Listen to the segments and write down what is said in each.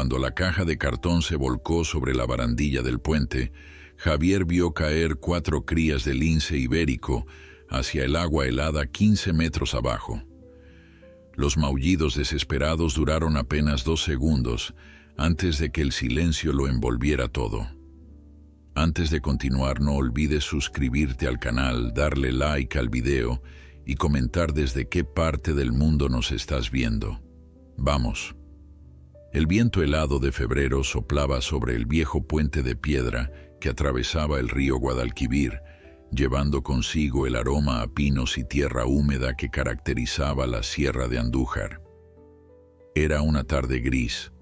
Cuando la caja de cartón se volcó sobre la barandilla del puente, Javier vio caer 4 crías de lince ibérico hacia el agua helada 15 metros abajo. Los maullidos desesperados duraron apenas 2 segundos antes de que el silencio lo envolviera todo. Antes de continuar, no olvides suscribirte al canal, darle like al video y comentar desde qué parte del mundo nos estás viendo. ¡Vamos! El viento helado de febrero soplaba sobre el viejo puente de piedra que atravesaba el río Guadalquivir, llevando consigo el aroma a pinos y tierra húmeda que caracterizaba la Sierra de Andújar. Era una tarde gris,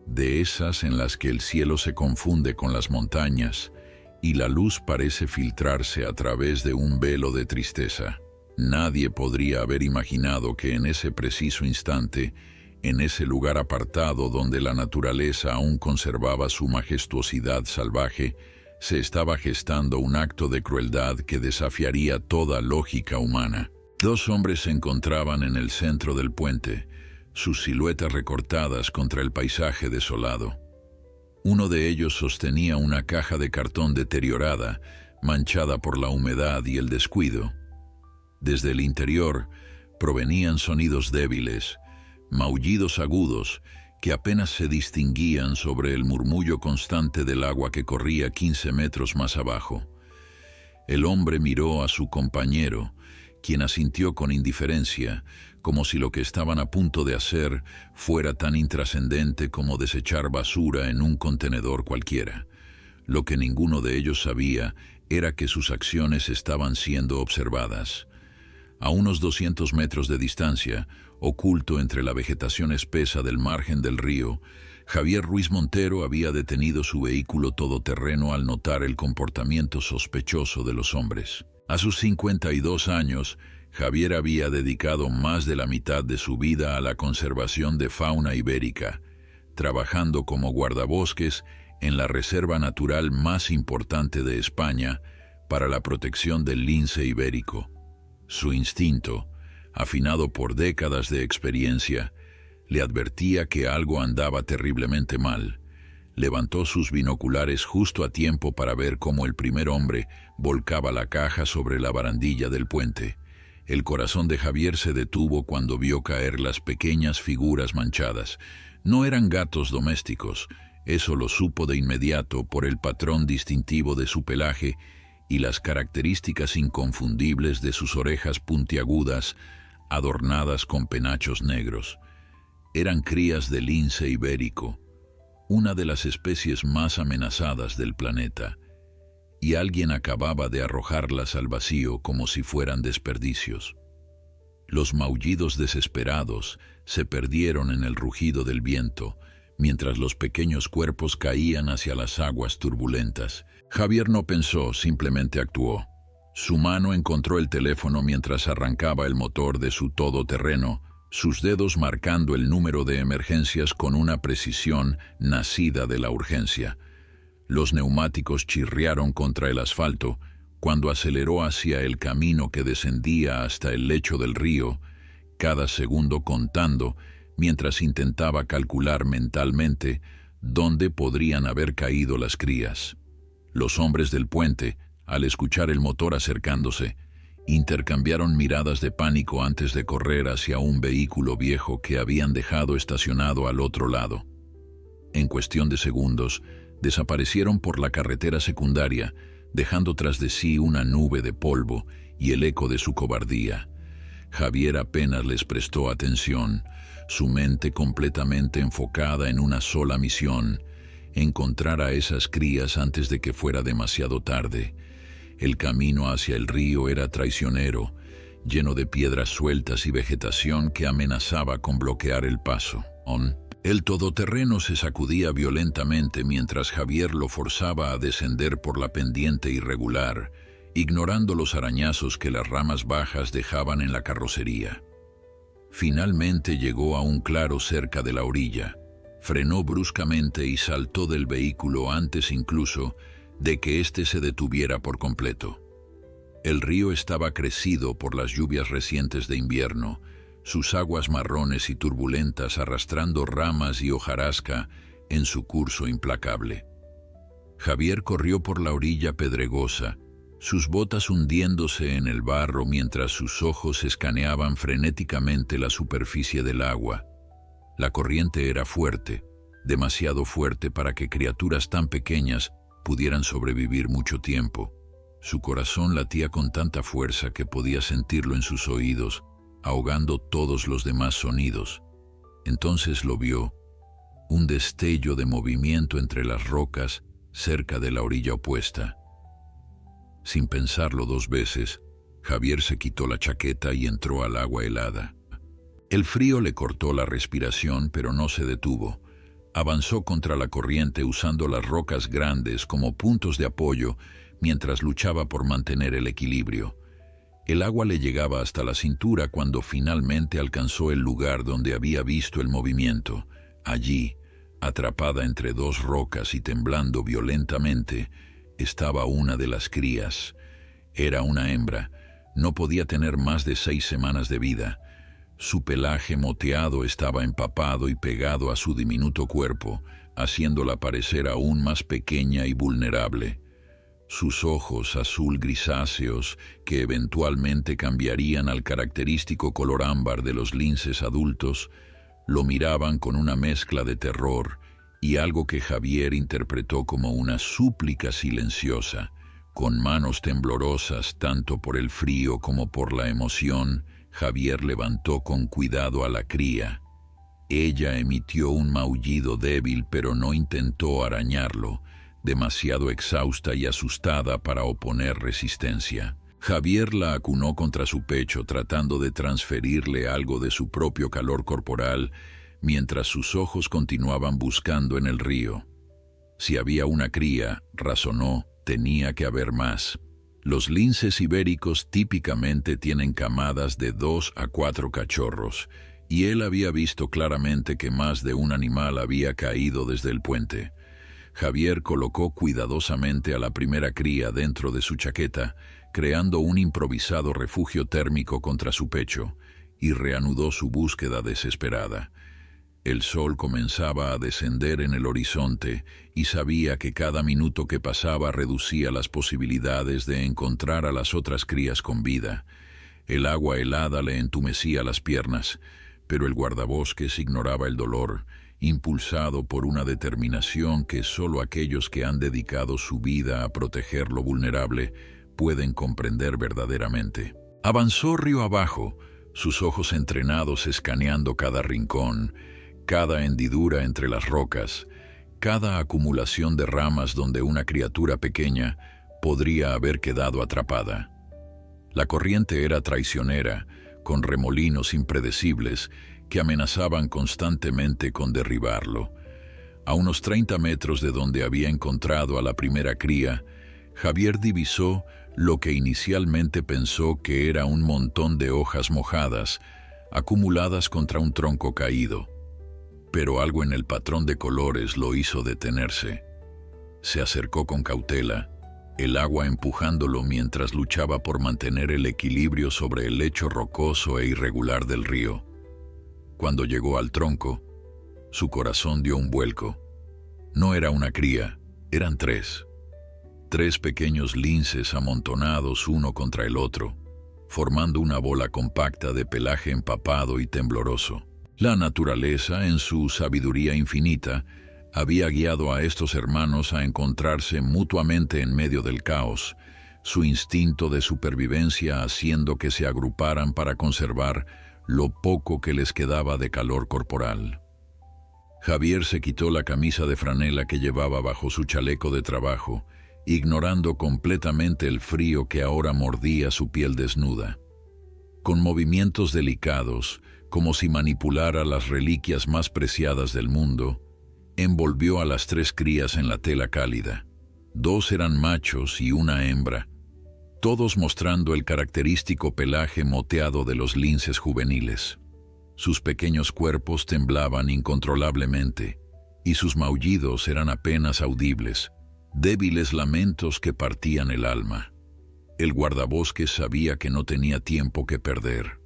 de esas en las que el cielo se confunde con las montañas y la luz parece filtrarse a través de un velo de tristeza. Nadie podría haber imaginado que en ese preciso instante, en ese lugar apartado donde la naturaleza aún conservaba su majestuosidad salvaje, se estaba gestando un acto de crueldad que desafiaría toda lógica humana. 2 hombres se encontraban en el centro del puente, sus siluetas recortadas contra el paisaje desolado. Uno de ellos sostenía una caja de cartón deteriorada, manchada por la humedad y el descuido. Desde el interior provenían sonidos débiles, maullidos agudos que apenas se distinguían sobre el murmullo constante del agua que corría 15 metros más abajo. El hombre miró a su compañero, quien asintió con indiferencia, como si lo que estaban a punto de hacer fuera tan intrascendente como desechar basura en un contenedor cualquiera. Lo que ninguno de ellos sabía era que sus acciones estaban siendo observadas. A unos 200 metros de distancia, oculto entre la vegetación espesa del margen del río, Javier Ruiz Montero había detenido su vehículo todoterreno al notar el comportamiento sospechoso de los hombres. A sus 52 años, Javier había dedicado más de la mitad de su vida a la conservación de fauna ibérica, trabajando como guardabosques en la reserva natural más importante de España para la protección del lince ibérico. Su instinto, afinado por décadas de experiencia, le advertía que algo andaba terriblemente mal. Levantó sus binoculares justo a tiempo para ver cómo el primer hombre volcaba la caja sobre la barandilla del puente. El corazón de Javier se detuvo cuando vio caer las pequeñas figuras manchadas. No eran gatos domésticos, eso lo supo de inmediato por el patrón distintivo de su pelaje y las características inconfundibles de sus orejas puntiagudas, adornadas con penachos negros. Eran crías de lince ibérico, una de las especies más amenazadas del planeta, y alguien acababa de arrojarlas al vacío como si fueran desperdicios. Los maullidos desesperados se perdieron en el rugido del viento, mientras los pequeños cuerpos caían hacia las aguas turbulentas. Javier no pensó, simplemente actuó. Su mano encontró el teléfono mientras arrancaba el motor de su todoterreno, sus dedos marcando el número de emergencias con una precisión nacida de la urgencia. Los neumáticos chirriaron contra el asfalto cuando aceleró hacia el camino que descendía hasta el lecho del río, cada segundo contando, mientras intentaba calcular mentalmente dónde podrían haber caído las crías. Los hombres del puente, al escuchar el motor acercándose, intercambiaron miradas de pánico antes de correr hacia un vehículo viejo que habían dejado estacionado al otro lado. En cuestión de segundos, desaparecieron por la carretera secundaria, dejando tras de sí una nube de polvo y el eco de su cobardía. Javier apenas les prestó atención, su mente completamente enfocada en una sola misión: encontrar a esas crías antes de que fuera demasiado tarde. El camino hacia el río era traicionero, lleno de piedras sueltas y vegetación que amenazaba con bloquear el paso. El todoterreno se sacudía violentamente mientras Javier lo forzaba a descender por la pendiente irregular, ignorando los arañazos que las ramas bajas dejaban en la carrocería. Finalmente llegó a un claro cerca de la orilla, frenó bruscamente y saltó del vehículo antes incluso de que éste se detuviera por completo. El río estaba crecido por las lluvias recientes de invierno, sus aguas marrones y turbulentas arrastrando ramas y hojarasca en su curso implacable. Javier corrió por la orilla pedregosa, sus botas hundiéndose en el barro mientras sus ojos escaneaban frenéticamente la superficie del agua. La corriente era fuerte, demasiado fuerte para que criaturas tan pequeñas pudieran sobrevivir mucho tiempo. Su corazón latía con tanta fuerza que podía sentirlo en sus oídos, ahogando todos los demás sonidos. Entonces lo vio, un destello de movimiento entre las rocas cerca de la orilla opuesta. Sin pensarlo 2 veces, Javier se quitó la chaqueta y entró al agua helada. El frío le cortó la respiración, pero no se detuvo. Avanzó contra la corriente usando las rocas grandes como puntos de apoyo mientras luchaba por mantener el equilibrio. El agua le llegaba hasta la cintura cuando finalmente alcanzó el lugar donde había visto el movimiento. Allí, atrapada entre 2 rocas y temblando violentamente, estaba una de las crías. Era una hembra. No podía tener más de 6 semanas de vida. Su pelaje moteado estaba empapado y pegado a su diminuto cuerpo, haciéndola parecer aún más pequeña y vulnerable. Sus ojos azul grisáceos, que eventualmente cambiarían al característico color ámbar de los linces adultos, lo miraban con una mezcla de terror y algo que Javier interpretó como una súplica silenciosa. Con manos temblorosas tanto por el frío como por la emoción, Javier levantó con cuidado a la cría. Ella emitió un maullido débil, pero no intentó arañarlo, demasiado exhausta y asustada para oponer resistencia. Javier la acunó contra su pecho, tratando de transferirle algo de su propio calor corporal, mientras sus ojos continuaban buscando en el río. Si había una cría, razonó, tenía que haber más. Los linces ibéricos típicamente tienen camadas de 2 a 4 cachorros, y él había visto claramente que más de un animal había caído desde el puente. Javier colocó cuidadosamente a la primera cría dentro de su chaqueta, creando un improvisado refugio térmico contra su pecho, y reanudó su búsqueda desesperada. El sol comenzaba a descender en el horizonte y sabía que cada minuto que pasaba reducía las posibilidades de encontrar a las otras crías con vida. El agua helada le entumecía las piernas, pero el guardabosques ignoraba el dolor, impulsado por una determinación que solo aquellos que han dedicado su vida a proteger lo vulnerable pueden comprender verdaderamente. Avanzó río abajo, sus ojos entrenados escaneando cada rincón, cada hendidura entre las rocas, cada acumulación de ramas donde una criatura pequeña podría haber quedado atrapada. La corriente era traicionera, con remolinos impredecibles que amenazaban constantemente con derribarlo. A unos 30 metros de donde había encontrado a la primera cría, Javier divisó lo que inicialmente pensó que era un montón de hojas mojadas, acumuladas contra un tronco caído. Pero algo en el patrón de colores lo hizo detenerse. Se acercó con cautela, el agua empujándolo mientras luchaba por mantener el equilibrio sobre el lecho rocoso e irregular del río. Cuando llegó al tronco, su corazón dio un vuelco. No era una cría, eran 3. 3 pequeños linces amontonados uno contra el otro, formando una bola compacta de pelaje empapado y tembloroso. La naturaleza, en su sabiduría infinita, había guiado a estos hermanos a encontrarse mutuamente en medio del caos, su instinto de supervivencia haciendo que se agruparan para conservar lo poco que les quedaba de calor corporal. Javier se quitó la camisa de franela que llevaba bajo su chaleco de trabajo, ignorando completamente el frío que ahora mordía su piel desnuda. Con movimientos delicados, como si manipulara las reliquias más preciadas del mundo, envolvió a las 3 crías en la tela cálida. 2 eran machos y una hembra, todos mostrando el característico pelaje moteado de los linces juveniles. Sus pequeños cuerpos temblaban incontrolablemente, y sus maullidos eran apenas audibles, débiles lamentos que partían el alma. El guardabosques sabía que no tenía tiempo que perder.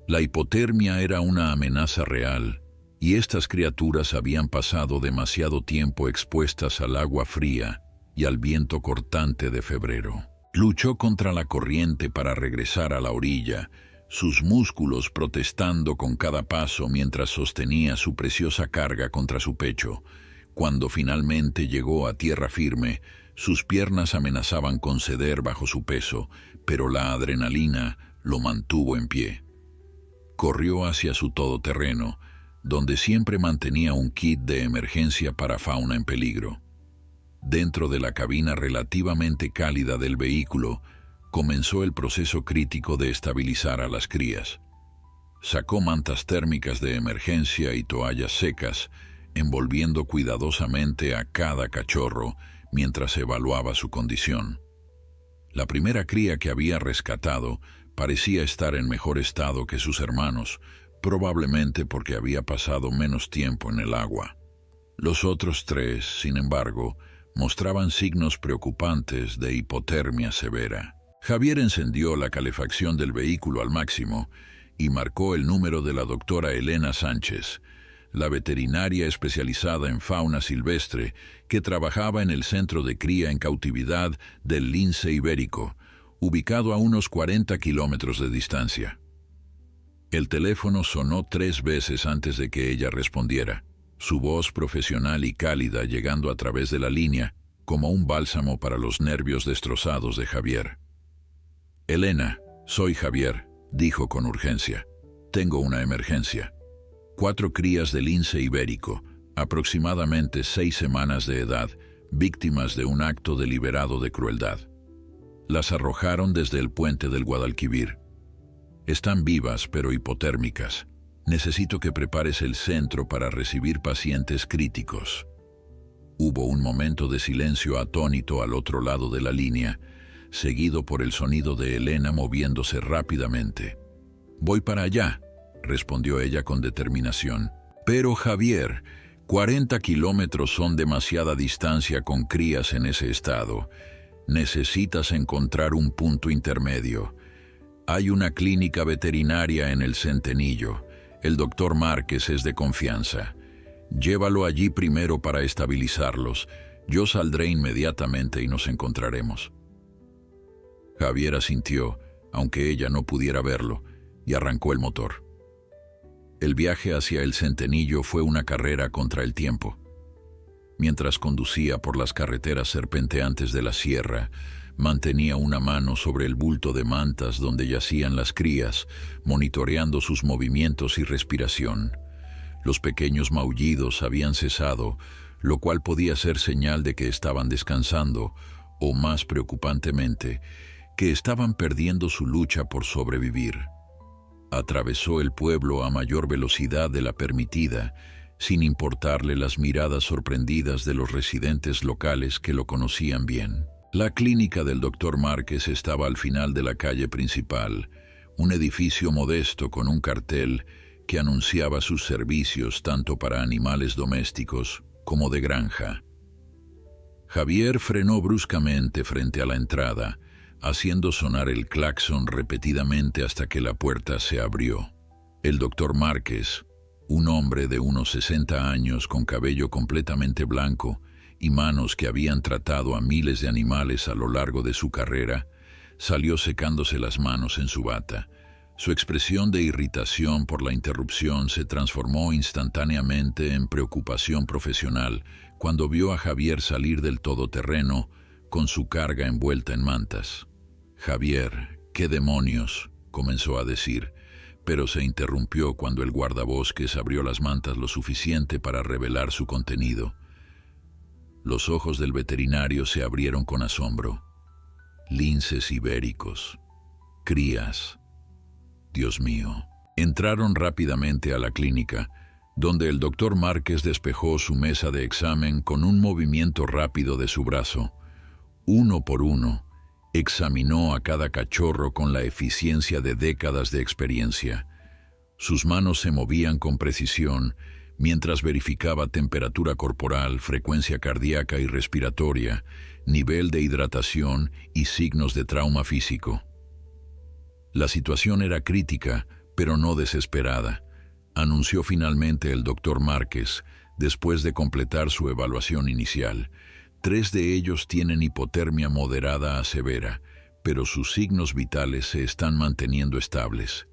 La hipotermia era una amenaza real, y estas criaturas habían pasado demasiado tiempo expuestas al agua fría y al viento cortante de febrero. Luchó contra la corriente para regresar a la orilla, sus músculos protestando con cada paso mientras sostenía su preciosa carga contra su pecho. Cuando finalmente llegó a tierra firme, sus piernas amenazaban con ceder bajo su peso, pero la adrenalina lo mantuvo en pie. Corrió hacia su todoterreno, donde siempre mantenía un kit de emergencia para fauna en peligro. Dentro de la cabina relativamente cálida del vehículo, comenzó el proceso crítico de estabilizar a las crías. Sacó mantas térmicas de emergencia y toallas secas, envolviendo cuidadosamente a cada cachorro mientras evaluaba su condición. La primera cría que había rescatado parecía estar en mejor estado que sus hermanos, probablemente porque había pasado menos tiempo en el agua. Los otros tres, sin embargo, mostraban signos preocupantes de hipotermia severa. Javier encendió la calefacción del vehículo al máximo y marcó el número de la doctora Elena Sánchez, la veterinaria especializada en fauna silvestre que trabajaba en el centro de cría en cautividad del lince ibérico, ubicado a unos 40 kilómetros de distancia. El teléfono sonó 3 veces antes de que ella respondiera, su voz profesional y cálida llegando a través de la línea como un bálsamo para los nervios destrozados de Javier. «Elena, soy Javier», dijo con urgencia. «Tengo una emergencia. 4 crías de lince ibérico, aproximadamente 6 semanas de edad, víctimas de un acto deliberado de crueldad. Las arrojaron desde el puente del Guadalquivir. Están vivas pero hipotérmicas. Necesito que prepares el centro para recibir pacientes críticos». Hubo un momento de silencio atónito al otro lado de la línea, seguido por el sonido de Elena moviéndose rápidamente. «Voy para allá», respondió ella con determinación. «Pero Javier, 40 kilómetros son demasiada distancia con crías en ese estado. Necesitas encontrar un punto intermedio. Hay una clínica veterinaria en el Centenillo. El doctor Márquez es de confianza. Llévalo allí primero para estabilizarlos. Yo saldré inmediatamente y nos encontraremos». Javier asintió, aunque ella no pudiera verlo, y arrancó el motor. El viaje hacia el Centenillo fue una carrera contra el tiempo. Mientras conducía por las carreteras serpenteantes de la sierra, mantenía una mano sobre el bulto de mantas donde yacían las crías, monitoreando sus movimientos y respiración. Los pequeños maullidos habían cesado, lo cual podía ser señal de que estaban descansando, o más preocupantemente, que estaban perdiendo su lucha por sobrevivir. Atravesó el pueblo a mayor velocidad de la permitida, sin importarle las miradas sorprendidas de los residentes locales que lo conocían bien. La clínica del doctor Márquez estaba al final de la calle principal, un edificio modesto con un cartel que anunciaba sus servicios tanto para animales domésticos como de granja. Javier frenó bruscamente frente a la entrada, haciendo sonar el claxon repetidamente hasta que la puerta se abrió. El doctor Márquez, un hombre de unos 60 años con cabello completamente blanco y manos que habían tratado a miles de animales a lo largo de su carrera, salió secándose las manos en su bata. Su expresión de irritación por la interrupción se transformó instantáneamente en preocupación profesional cuando vio a Javier salir del todoterreno con su carga envuelta en mantas. «Javier, ¿qué demonios?», comenzó a decir, pero se interrumpió cuando el guardabosques abrió las mantas lo suficiente para revelar su contenido. Los ojos del veterinario se abrieron con asombro. Linces ibéricos. Crías. Dios mío. Entraron rápidamente a la clínica, donde el doctor Márquez despejó su mesa de examen con un movimiento rápido de su brazo. Uno por uno, examinó a cada cachorro con la eficiencia de décadas de experiencia. Sus manos se movían con precisión mientras verificaba temperatura corporal, frecuencia cardíaca y respiratoria, nivel de hidratación y signos de trauma físico. La situación era crítica, pero no desesperada. anunció finalmente el doctor Márquez, después de completar su evaluación inicial. 3 de ellos tienen hipotermia moderada a severa, pero sus signos vitales se están manteniendo estables.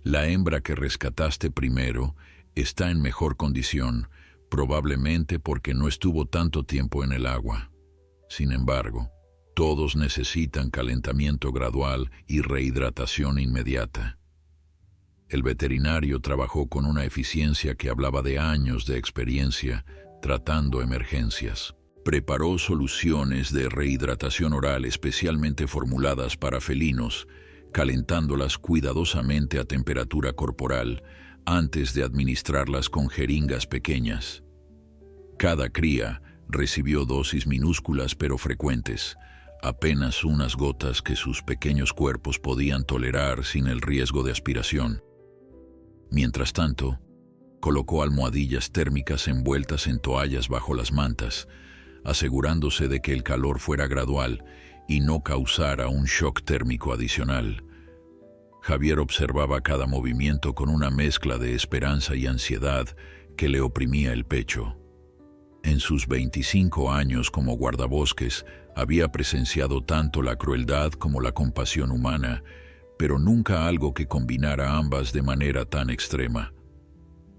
La hembra que rescataste primero está en mejor condición, probablemente porque no estuvo tanto tiempo en el agua. Sin embargo, todos necesitan calentamiento gradual y rehidratación inmediata. El veterinario trabajó con una eficiencia que hablaba de años de experiencia tratando emergencias. Preparó soluciones de rehidratación oral especialmente formuladas para felinos, calentándolas cuidadosamente a temperatura corporal antes de administrarlas con jeringas pequeñas. Cada cría recibió dosis minúsculas pero frecuentes, apenas unas gotas que sus pequeños cuerpos podían tolerar sin el riesgo de aspiración. Mientras tanto, colocó almohadillas térmicas envueltas en toallas bajo las mantas, asegurándose de que el calor fuera gradual y no causara un shock térmico adicional. Javier observaba cada movimiento con una mezcla de esperanza y ansiedad que le oprimía el pecho. En sus 25 años como guardabosques, había presenciado tanto la crueldad como la compasión humana, pero nunca algo que combinara ambas de manera tan extrema.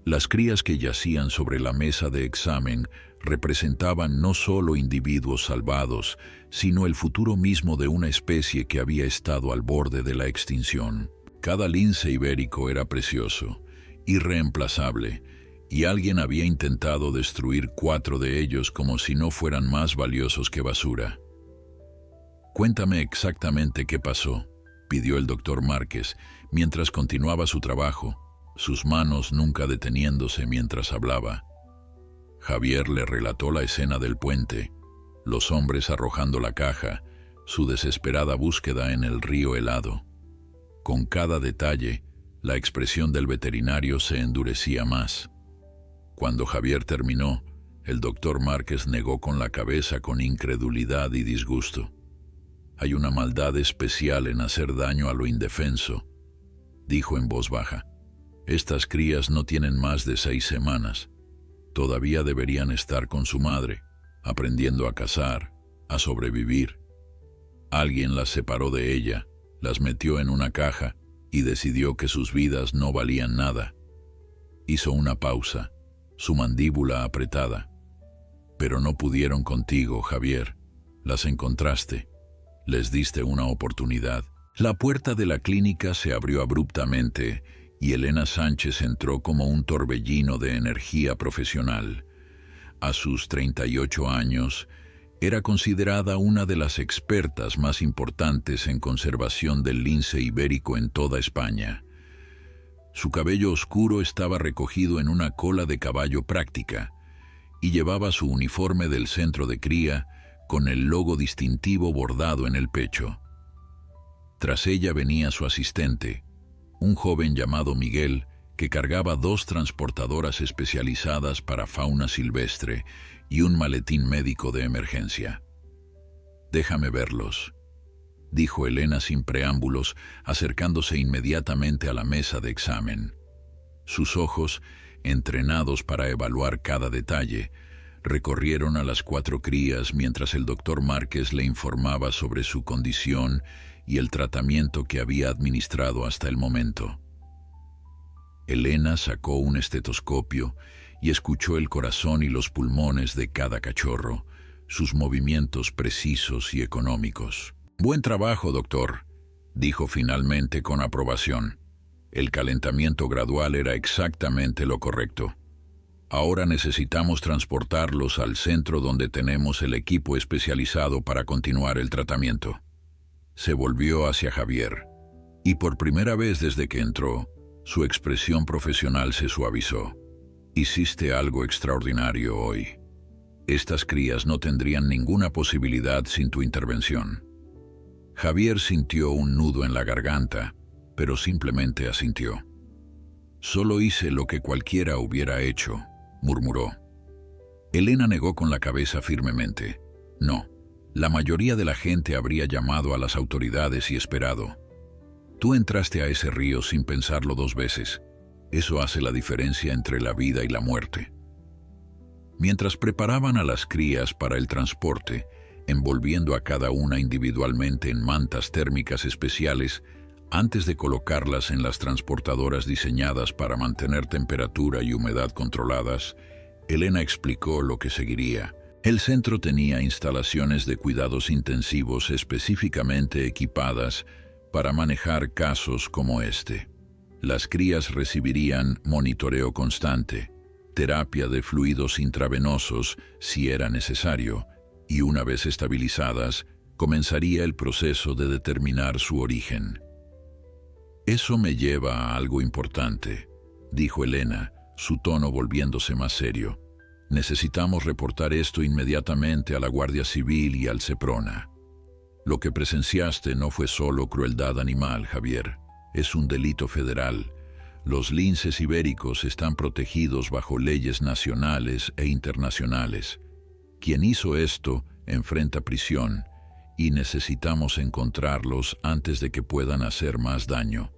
Las crías que yacían sobre la mesa de examen representaban no solo individuos salvados, sino el futuro mismo de una especie que había estado al borde de la extinción. Cada lince ibérico era precioso, irreemplazable, y alguien había intentado destruir 4 de ellos como si no fueran más valiosos que basura. «Cuéntame exactamente qué pasó», pidió el doctor Márquez, mientras continuaba su trabajo, sus manos nunca deteniéndose mientras hablaba. Javier le relató la escena del puente, los hombres arrojando la caja, su desesperada búsqueda en el río helado. Con cada detalle, la expresión del veterinario se endurecía más. Cuando Javier terminó, el doctor Márquez negó con la cabeza con incredulidad y disgusto. «Hay una maldad especial en hacer daño a lo indefenso», dijo en voz baja. «Estas crías no tienen más de 6 semanas. Todavía deberían estar con su madre, aprendiendo a cazar, a sobrevivir. Alguien las separó de ella, las metió en una caja y decidió que sus vidas no valían nada». Hizo una pausa, su mandíbula apretada. «Pero no pudieron contigo, Javier. Las encontraste. Les diste una oportunidad». La puerta de la clínica se abrió abruptamente y Elena Sánchez entró como un torbellino de energía profesional. A sus 38 años, era considerada una de las expertas más importantes en conservación del lince ibérico en toda España. Su cabello oscuro estaba recogido en una cola de caballo práctica y llevaba su uniforme del centro de cría con el logo distintivo bordado en el pecho. Tras ella venía su asistente, un joven llamado Miguel, que cargaba 2 transportadoras especializadas para fauna silvestre y un maletín médico de emergencia. «Déjame verlos», dijo Elena sin preámbulos, acercándose inmediatamente a la mesa de examen. Sus ojos, entrenados para evaluar cada detalle, recorrieron a las 4 crías mientras el doctor Márquez le informaba sobre su condición y el tratamiento que había administrado hasta el momento. Elena sacó un estetoscopio y escuchó el corazón y los pulmones de cada cachorro, sus movimientos precisos y económicos. «Buen trabajo, doctor», dijo finalmente con aprobación. El calentamiento gradual era exactamente lo correcto. «Ahora necesitamos transportarlos al centro donde tenemos el equipo especializado para continuar el tratamiento». Se volvió hacia Javier, y por primera vez desde que entró, su expresión profesional se suavizó. «Hiciste algo extraordinario hoy. Estas crías no tendrían ninguna posibilidad sin tu intervención». Javier sintió un nudo en la garganta, pero simplemente asintió. «Solo hice lo que cualquiera hubiera hecho», murmuró. Elena negó con la cabeza firmemente. «No. La mayoría de la gente habría llamado a las autoridades y esperado. Tú entraste a ese río sin pensarlo 2 veces. Eso hace la diferencia entre la vida y la muerte. Mientras preparaban a las crías para el transporte, envolviendo a cada una individualmente en mantas térmicas especiales, antes de colocarlas en las transportadoras diseñadas para mantener temperatura y humedad controladas, Elena explicó lo que seguiría. El centro tenía instalaciones de cuidados intensivos específicamente equipadas para manejar casos como este. Las crías recibirían monitoreo constante, terapia de fluidos intravenosos si era necesario, y una vez estabilizadas, comenzaría el proceso de determinar su origen. Eso me lleva a algo importante, dijo Elena, su tono volviéndose más serio. Necesitamos reportar esto inmediatamente a la Guardia Civil y al Seprona. Lo que presenciaste no fue solo crueldad animal, Javier. Es un delito federal. Los linces ibéricos están protegidos bajo leyes nacionales e internacionales. Quien hizo esto enfrenta prisión y necesitamos encontrarlos antes de que puedan hacer más daño.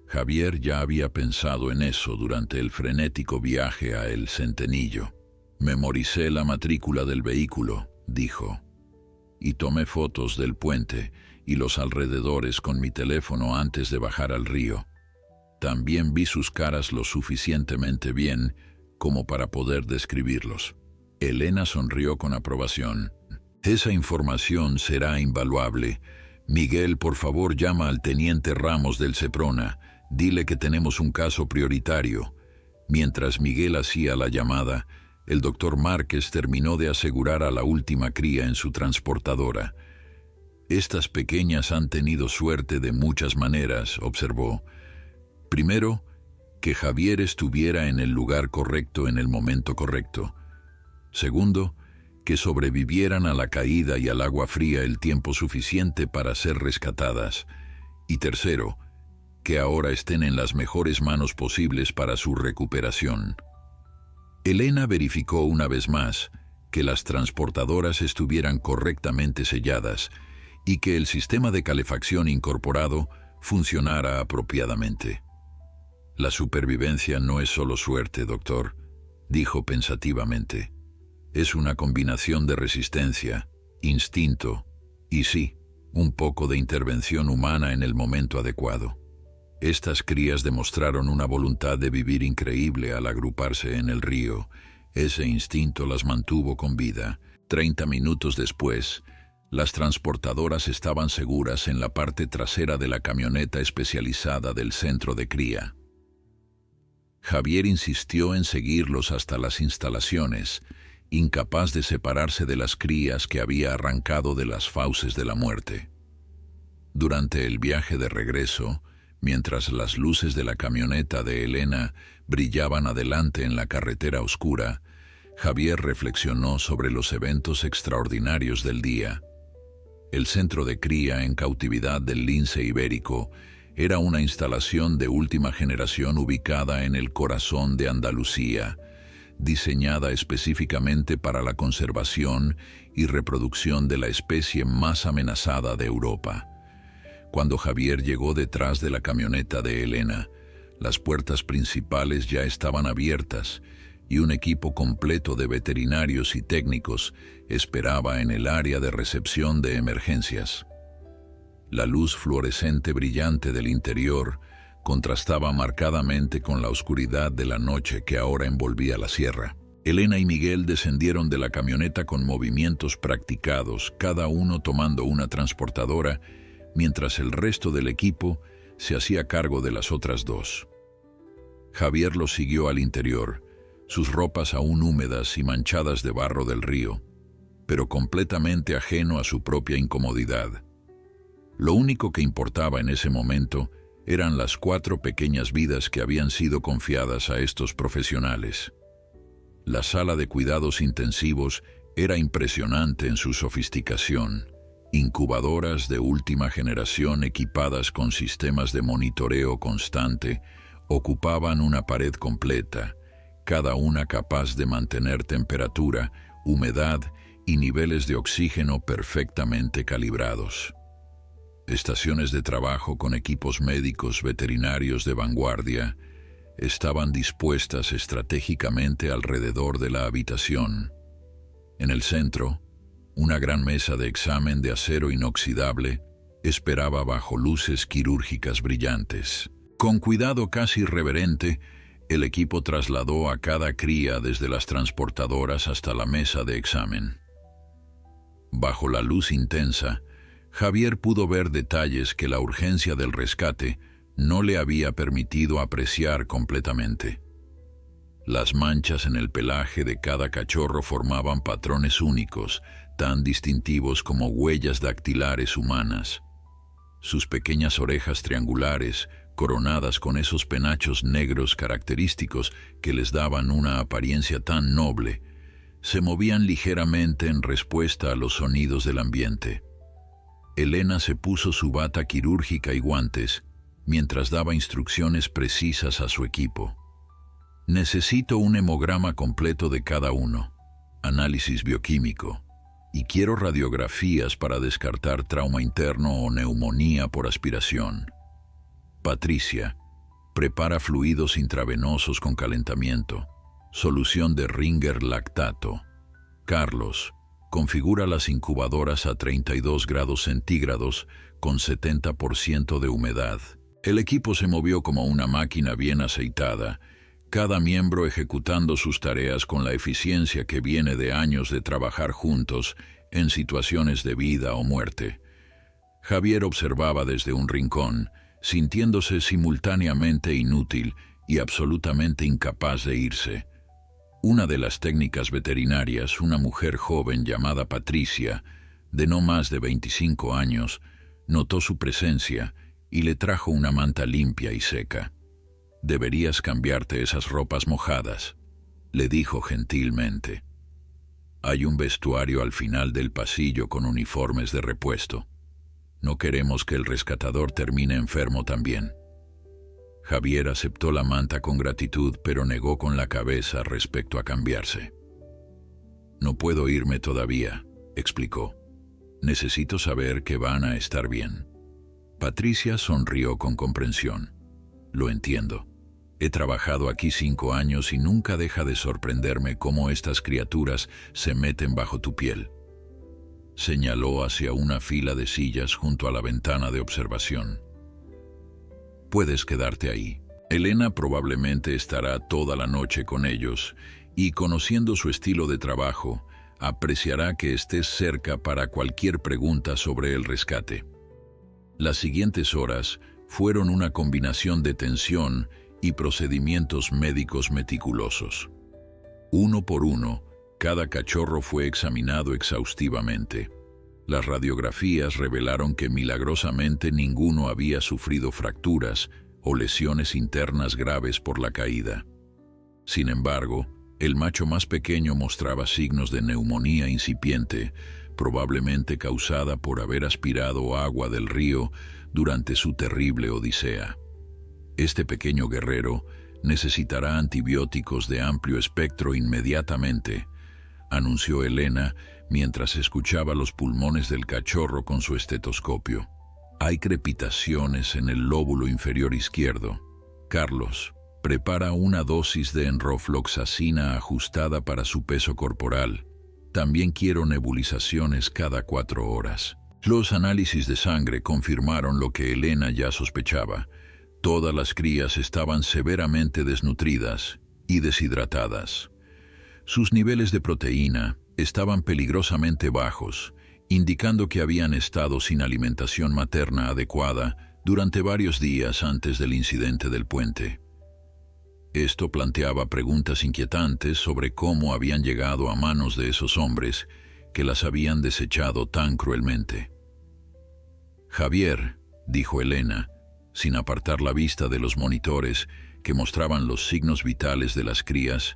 Javier ya había pensado en eso durante el frenético viaje a El Centenillo. Memoricé la matrícula del vehículo, dijo, y tomé fotos del puente y los alrededores con mi teléfono antes de bajar al río. También vi sus caras lo suficientemente bien como para poder describirlos. Elena sonrió con aprobación. Esa información será invaluable. Miguel, por favor, llama al teniente Ramos del Seprona. Dile que tenemos un caso prioritario. Mientras Miguel hacía la llamada, el doctor Márquez terminó de asegurar a la última cría en su transportadora. Estas pequeñas han tenido suerte de muchas maneras, observó. Primero, que Javier estuviera en el lugar correcto en el momento correcto. Segundo, que sobrevivieran a la caída y al agua fría el tiempo suficiente para ser rescatadas. Y tercero, que ahora estén en las mejores manos posibles para su recuperación. Elena verificó una vez más que las transportadoras estuvieran correctamente selladas y que el sistema de calefacción incorporado funcionara apropiadamente. La supervivencia no es solo suerte, doctor, dijo pensativamente. Es una combinación de resistencia, instinto y sí, un poco de intervención humana en el momento adecuado. Estas crías demostraron una voluntad de vivir increíble al agruparse en el río. Ese instinto las mantuvo con vida. 30 minutos después, las transportadoras estaban seguras en la parte trasera de la camioneta especializada del centro de cría. Javier insistió en seguirlos hasta las instalaciones, incapaz de separarse de las crías que había arrancado de las fauces de la muerte. Durante el viaje de regreso, mientras las luces de la camioneta de Elena brillaban adelante en la carretera oscura, Javier reflexionó sobre los eventos extraordinarios del día. El centro de cría en cautividad del lince ibérico era una instalación de última generación ubicada en el corazón de Andalucía, diseñada específicamente para la conservación y reproducción de la especie más amenazada de Europa. Cuando Javier llegó detrás de la camioneta de Elena, las puertas principales ya estaban abiertas y un equipo completo de veterinarios y técnicos esperaba en el área de recepción de emergencias. La luz fluorescente brillante del interior contrastaba marcadamente con la oscuridad de la noche que ahora envolvía la sierra. Elena y Miguel descendieron de la camioneta con movimientos practicados, cada uno tomando una transportadora, mientras el resto del equipo se hacía cargo de las otras dos. Javier los siguió al interior, sus ropas aún húmedas y manchadas de barro del río, pero completamente ajeno a su propia incomodidad. Lo único que importaba en ese momento eran las 4 pequeñas vidas que habían sido confiadas a estos profesionales. La sala de cuidados intensivos era impresionante en su sofisticación. Incubadoras de última generación equipadas con sistemas de monitoreo constante ocupaban una pared completa, cada una capaz de mantener temperatura, humedad y niveles de oxígeno perfectamente calibrados. Estaciones de trabajo con equipos médicos veterinarios de vanguardia, estaban dispuestas estratégicamente alrededor de la habitación. En el centro, una gran mesa de examen de acero inoxidable esperaba bajo luces quirúrgicas brillantes. Con cuidado casi reverente, el equipo trasladó a cada cría desde las transportadoras hasta la mesa de examen. Bajo la luz intensa, Javier pudo ver detalles que la urgencia del rescate no le había permitido apreciar completamente. Las manchas en el pelaje de cada cachorro formaban patrones únicos, tan distintivos como huellas dactilares humanas. Sus pequeñas orejas triangulares, coronadas con esos penachos negros característicos que les daban una apariencia tan noble, se movían ligeramente en respuesta a los sonidos del ambiente. Elena se puso su bata quirúrgica y guantes, mientras daba instrucciones precisas a su equipo. Necesito un hemograma completo de cada uno, análisis bioquímico, y quiero radiografías para descartar trauma interno o neumonía por aspiración. Patricia, prepara fluidos intravenosos con calentamiento, solución de Ringer lactato. Carlos, configura las incubadoras a 32 grados centígrados con 70% de humedad. El equipo se movió como una máquina bien aceitada, cada miembro ejecutando sus tareas con la eficiencia que viene de años de trabajar juntos en situaciones de vida o muerte. Javier observaba desde un rincón, sintiéndose simultáneamente inútil y absolutamente incapaz de irse. Una de las técnicas veterinarias, una mujer joven llamada Patricia, de no más de 25 años, notó su presencia y le trajo una manta limpia y seca. «Deberías cambiarte esas ropas mojadas», le dijo gentilmente. «Hay un vestuario al final del pasillo con uniformes de repuesto. No queremos que el rescatador termine enfermo también». Javier aceptó la manta con gratitud, pero negó con la cabeza respecto a cambiarse. «No puedo irme todavía», explicó. «Necesito saber que van a estar bien». Patricia sonrió con comprensión. «Lo entiendo. He trabajado aquí 5 años y nunca deja de sorprenderme cómo estas criaturas se meten bajo tu piel». Señaló hacia una fila de sillas junto a la ventana de observación. «Puedes quedarte ahí. Elena probablemente estará toda la noche con ellos y, conociendo su estilo de trabajo, apreciará que estés cerca para cualquier pregunta sobre el rescate». Las siguientes horas fueron una combinación de tensión y procedimientos médicos meticulosos. Uno por uno, cada cachorro fue examinado exhaustivamente. Las radiografías revelaron que milagrosamente ninguno había sufrido fracturas o lesiones internas graves por la caída. Sin embargo, el macho más pequeño mostraba signos de neumonía incipiente, probablemente causada por haber aspirado agua del río durante su terrible odisea. Este pequeño guerrero necesitará antibióticos de amplio espectro inmediatamente, anunció Elena mientras escuchaba los pulmones del cachorro con su estetoscopio. Hay crepitaciones en el lóbulo inferior izquierdo. Carlos, prepara una dosis de enrofloxacina ajustada para su peso corporal. También quiero nebulizaciones cada 4 horas. Los análisis de sangre confirmaron lo que Elena ya sospechaba. Todas las crías estaban severamente desnutridas y deshidratadas. Sus niveles de proteína estaban peligrosamente bajos, indicando que habían estado sin alimentación materna adecuada durante varios días antes del incidente del puente. Esto planteaba preguntas inquietantes sobre cómo habían llegado a manos de esos hombres que las habían desechado tan cruelmente. «Javier», dijo Elena, sin apartar la vista de los monitores que mostraban los signos vitales de las crías,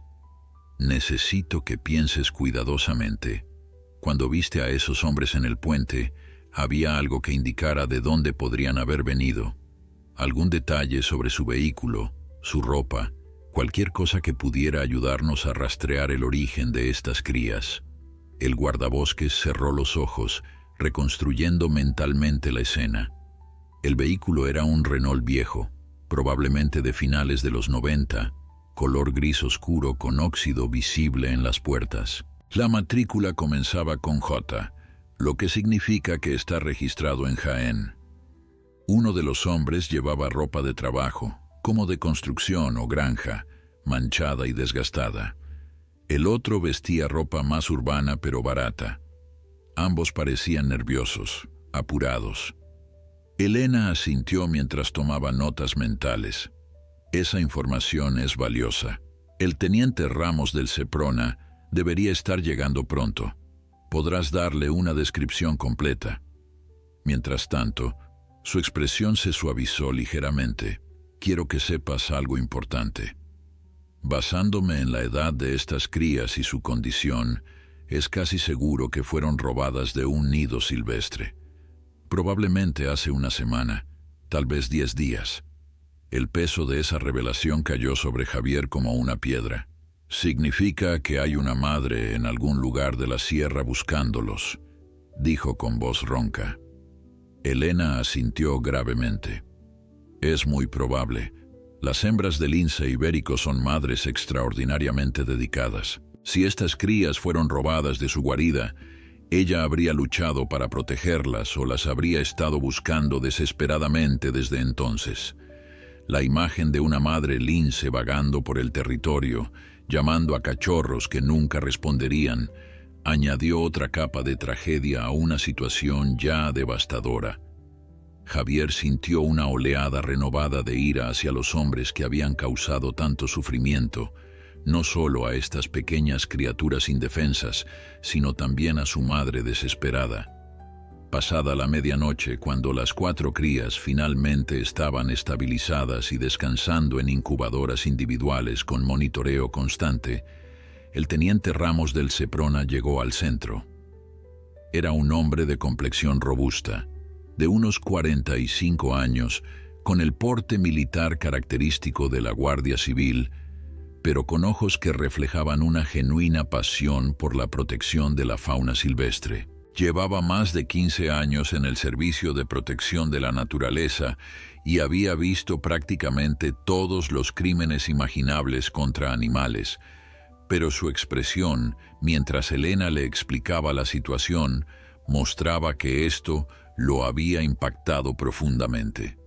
«necesito que pienses cuidadosamente. Cuando viste a esos hombres en el puente, había algo que indicara de dónde podrían haber venido. Algún detalle sobre su vehículo, su ropa, cualquier cosa que pudiera ayudarnos a rastrear el origen de estas crías». El guardabosques cerró los ojos, reconstruyendo mentalmente la escena. El vehículo era un Renault viejo, probablemente de finales de los 90, color gris oscuro con óxido visible en las puertas. La matrícula comenzaba con J, lo que significa que está registrado en Jaén. Uno de los hombres llevaba ropa de trabajo, como de construcción o granja, manchada y desgastada. El otro vestía ropa más urbana pero barata. Ambos parecían nerviosos, apurados. Elena asintió mientras tomaba notas mentales. Esa información es valiosa. El teniente Ramos del Seprona debería estar llegando pronto. Podrás darle una descripción completa. Mientras tanto, su expresión se suavizó ligeramente. Quiero que sepas algo importante. Basándome en la edad de estas crías y su condición, es casi seguro que fueron robadas de un nido silvestre. Probablemente hace una semana, tal vez 10 días. El peso de esa revelación cayó sobre Javier como una piedra. Significa que hay una madre en algún lugar de la sierra buscándolos, dijo con voz ronca. Elena asintió gravemente. Es muy probable. Las hembras del lince ibérico son madres extraordinariamente dedicadas. Si estas crías fueron robadas de su guarida, ella habría luchado para protegerlas o las habría estado buscando desesperadamente desde entonces. La imagen de una madre lince vagando por el territorio, llamando a cachorros que nunca responderían, añadió otra capa de tragedia a una situación ya devastadora. Javier sintió una oleada renovada de ira hacia los hombres que habían causado tanto sufrimiento, no solo a estas pequeñas criaturas indefensas, sino también a su madre desesperada. Pasada la medianoche, cuando las 4 crías finalmente estaban estabilizadas y descansando en incubadoras individuales con monitoreo constante, el teniente Ramos del Seprona llegó al centro. Era un hombre de complexión robusta, de unos 45 años, con el porte militar característico de la Guardia Civil, pero con ojos que reflejaban una genuina pasión por la protección de la fauna silvestre. Llevaba más de 15 años en el servicio de protección de la naturaleza y había visto prácticamente todos los crímenes imaginables contra animales, pero su expresión, mientras Elena le explicaba la situación, mostraba que esto lo había impactado profundamente.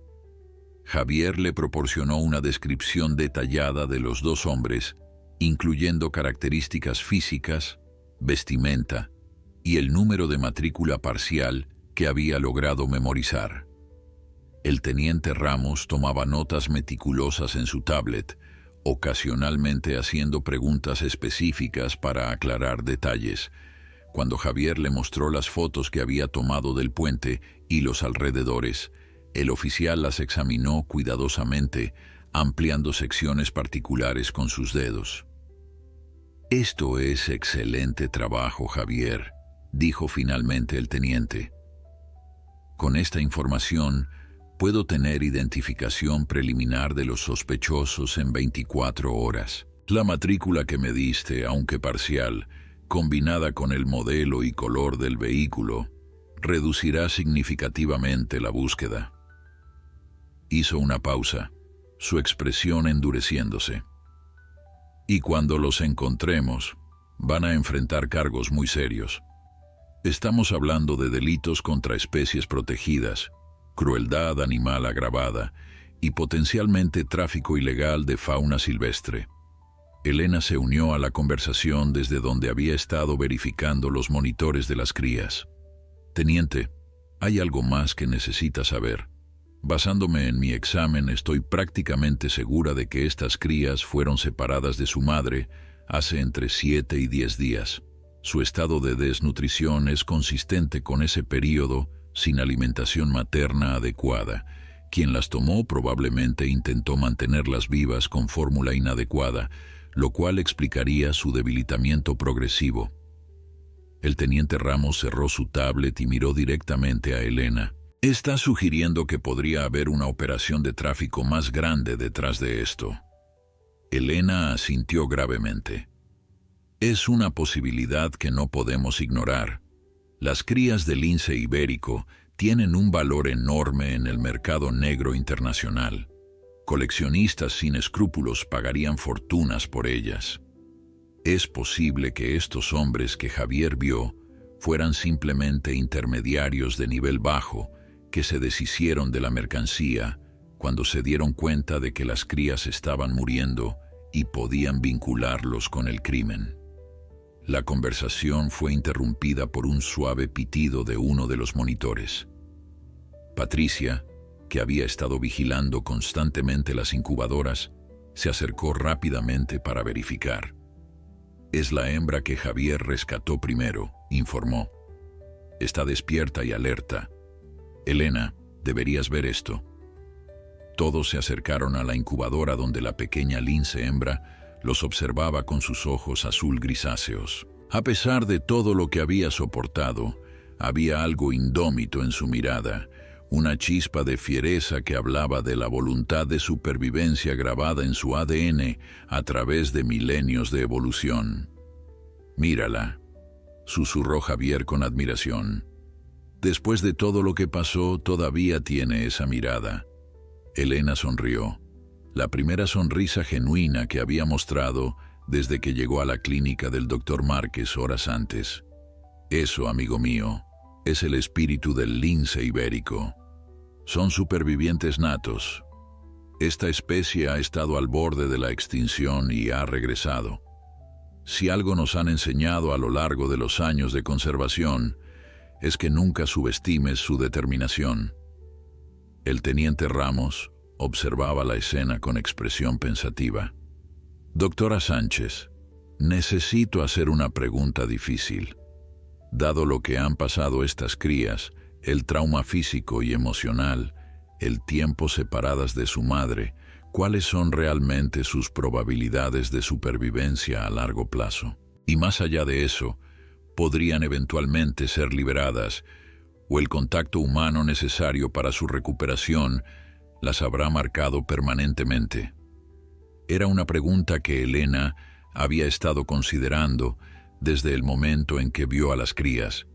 Javier le proporcionó una descripción detallada de los 2 hombres, incluyendo características físicas, vestimenta y el número de matrícula parcial que había logrado memorizar. El teniente Ramos tomaba notas meticulosas en su tablet, ocasionalmente haciendo preguntas específicas para aclarar detalles. Cuando Javier le mostró las fotos que había tomado del puente y los alrededores, el oficial las examinó cuidadosamente, ampliando secciones particulares con sus dedos. «Esto es excelente trabajo, Javier», dijo finalmente el teniente. «Con esta información, puedo tener identificación preliminar de los sospechosos en 24 horas. La matrícula que me diste, aunque parcial, combinada con el modelo y color del vehículo, reducirá significativamente la búsqueda». Hizo una pausa, su expresión endureciéndose. «Y cuando los encontremos, van a enfrentar cargos muy serios. Estamos hablando de delitos contra especies protegidas, crueldad animal agravada y potencialmente tráfico ilegal de fauna silvestre». Elena se unió a la conversación desde donde había estado verificando los monitores de las crías. «Teniente, hay algo más que necesita saber. Basándome en mi examen, estoy prácticamente segura de que estas crías fueron separadas de su madre hace entre 7 y 10 días. Su estado de desnutrición es consistente con ese periodo sin alimentación materna adecuada. Quien las tomó probablemente intentó mantenerlas vivas con fórmula inadecuada, lo cual explicaría su debilitamiento progresivo». El teniente Ramos cerró su tablet y miró directamente a Elena. «¿Está sugiriendo que podría haber una operación de tráfico más grande detrás de esto?» Elena asintió gravemente. «Es una posibilidad que no podemos ignorar. Las crías de lince ibérico tienen un valor enorme en el mercado negro internacional. Coleccionistas sin escrúpulos pagarían fortunas por ellas. Es posible que estos hombres que Javier vio fueran simplemente intermediarios de nivel bajo que se deshicieron de la mercancía cuando se dieron cuenta de que las crías estaban muriendo y podían vincularlos con el crimen. La conversación fue interrumpida por un suave pitido de uno de los monitores. Patricia, que había estado vigilando constantemente las incubadoras, se acercó rápidamente para verificar. «Es la hembra que Javier rescató primero», informó. «Está despierta y alerta. Elena, deberías ver esto». Todos se acercaron a la incubadora donde la pequeña lince hembra los observaba con sus ojos azul grisáceos. A pesar de todo lo que había soportado, había algo indómito en su mirada, una chispa de fiereza que hablaba de la voluntad de supervivencia grabada en su ADN a través de milenios de evolución. «Mírala», susurró Javier con admiración. «Después de todo lo que pasó, todavía tiene esa mirada». Elena sonrió, la primera sonrisa genuina que había mostrado desde que llegó a la clínica del Dr. Márquez horas antes. «Eso, amigo mío, es el espíritu del lince ibérico. Son supervivientes natos. Esta especie ha estado al borde de la extinción y ha regresado. Si algo nos han enseñado a lo largo de los años de conservación, es que nunca subestimes su determinación». El teniente Ramos observaba la escena con expresión pensativa. «Doctora Sánchez, necesito hacer una pregunta difícil. Dado lo que han pasado estas crías, el trauma físico y emocional, el tiempo separadas de su madre, ¿cuáles son realmente sus probabilidades de supervivencia a largo plazo? Y más allá de eso, ¿podrían eventualmente ser liberadas o el contacto humano necesario para su recuperación las habrá marcado permanentemente?» Era una pregunta que Elena había estado considerando desde el momento en que vio a las crías.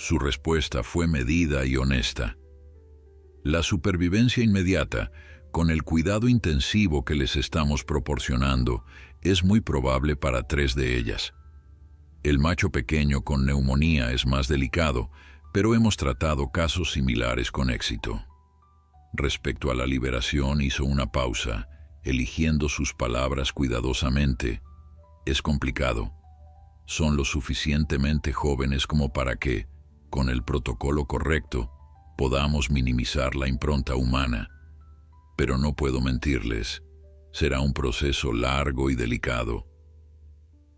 Su respuesta fue medida y honesta. «La supervivencia inmediata, con el cuidado intensivo que les estamos proporcionando, es muy probable para 3 de ellas. El macho pequeño con neumonía es más delicado, pero hemos tratado casos similares con éxito». Respecto a la liberación hizo una pausa, eligiendo sus palabras cuidadosamente. «Es complicado. Son lo suficientemente jóvenes como para que, con el protocolo correcto, podamos minimizar la impronta humana. Pero no puedo mentirles, será un proceso largo y delicado».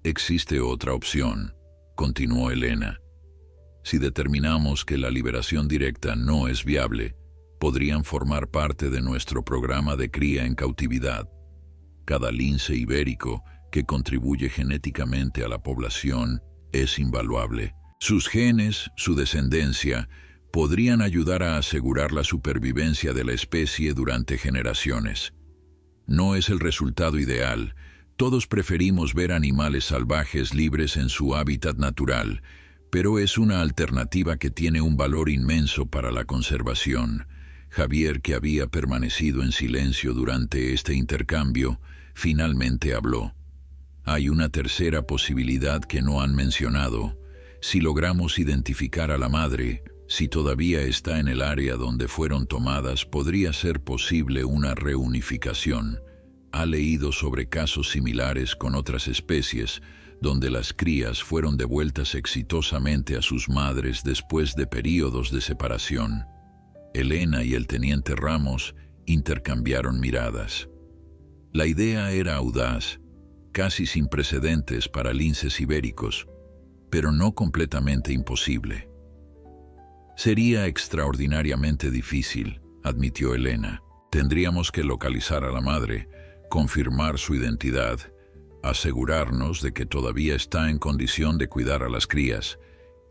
«Existe otra opción», continuó Elena. «Si determinamos que la liberación directa no es viable, podrían formar parte de nuestro programa de cría en cautividad. Cada lince ibérico que contribuye genéticamente a la población es invaluable. Sus genes, su descendencia, podrían ayudar a asegurar la supervivencia de la especie durante generaciones. No es el resultado ideal. Todos preferimos ver animales salvajes libres en su hábitat natural, pero es una alternativa que tiene un valor inmenso para la conservación». Javier, que había permanecido en silencio durante este intercambio, finalmente habló. «Hay una tercera posibilidad que no han mencionado. Si logramos identificar a la madre, si todavía está en el área donde fueron tomadas, podría ser posible una reunificación. Ha leído sobre casos similares con otras especies, donde las crías fueron devueltas exitosamente a sus madres después de períodos de separación». Elena y el teniente Ramos intercambiaron miradas. La idea era audaz, casi sin precedentes para linces ibéricos, pero no completamente imposible. «Sería extraordinariamente difícil», admitió Elena. «Tendríamos que localizar a la madre, confirmar su identidad, asegurarnos de que todavía está en condición de cuidar a las crías,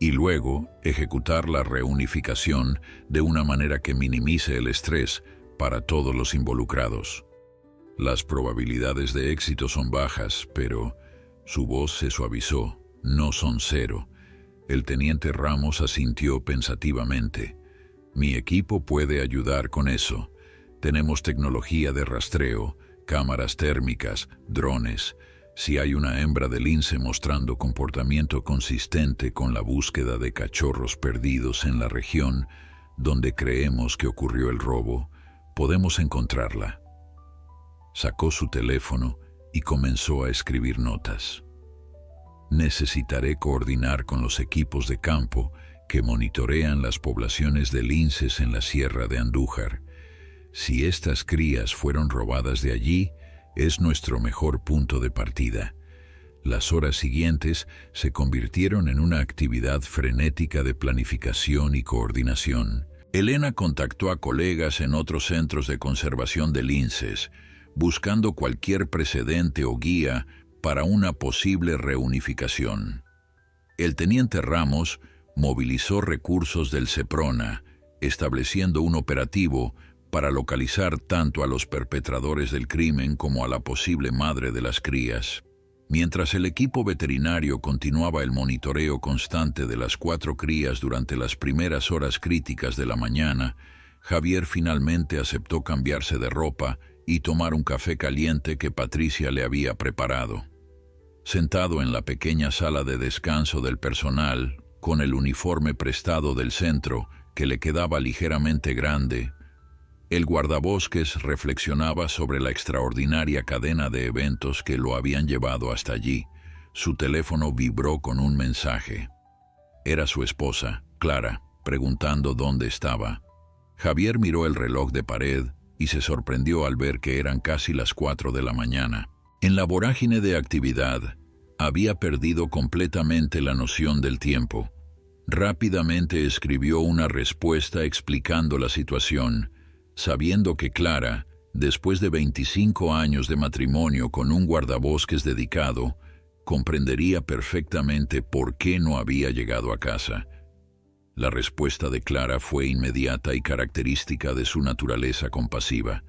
y luego ejecutar la reunificación de una manera que minimice el estrés para todos los involucrados. Las probabilidades de éxito son bajas, pero su voz se suavizó. No son 0. El teniente Ramos asintió pensativamente. Mi equipo puede ayudar con eso, Tenemos tecnología de rastreo, cámaras térmicas, drones. Si hay una hembra de lince mostrando comportamiento consistente con la búsqueda de cachorros perdidos en la región donde creemos que ocurrió el robo, podemos encontrarla. Sacó su teléfono y comenzó a escribir notas. Necesitaré coordinar con los equipos de campo que monitorean las poblaciones de linces en la Sierra de Andújar. Si estas crías fueron robadas de allí, es nuestro mejor punto de partida. Las horas siguientes se convirtieron en una actividad frenética de planificación y coordinación. Elena contactó a colegas en otros centros de conservación de linces, buscando cualquier precedente o guía para una posible reunificación. El teniente Ramos movilizó recursos del Seprona, estableciendo un operativo para localizar tanto a los perpetradores del crimen como a la posible madre de las crías. Mientras el equipo veterinario continuaba el monitoreo constante de las 4 crías durante las primeras horas críticas de la mañana, Javier finalmente aceptó cambiarse de ropa y tomar un café caliente que Patricia le había preparado. Sentado en la pequeña sala de descanso del personal, con el uniforme prestado del centro, que le quedaba ligeramente grande, el guardabosques reflexionaba sobre la extraordinaria cadena de eventos que lo habían llevado hasta allí. Su teléfono vibró con un mensaje. Era su esposa, Clara, preguntando dónde estaba. Javier miró el reloj de pared y se sorprendió al ver que eran casi las 4 de la mañana. En la vorágine de actividad, había perdido completamente la noción del tiempo. Rápidamente escribió una respuesta explicando la situación, sabiendo que Clara, después de 25 años de matrimonio con un guardabosques dedicado, comprendería perfectamente por qué no había llegado a casa. La respuesta de Clara fue inmediata y característica de su naturaleza compasiva.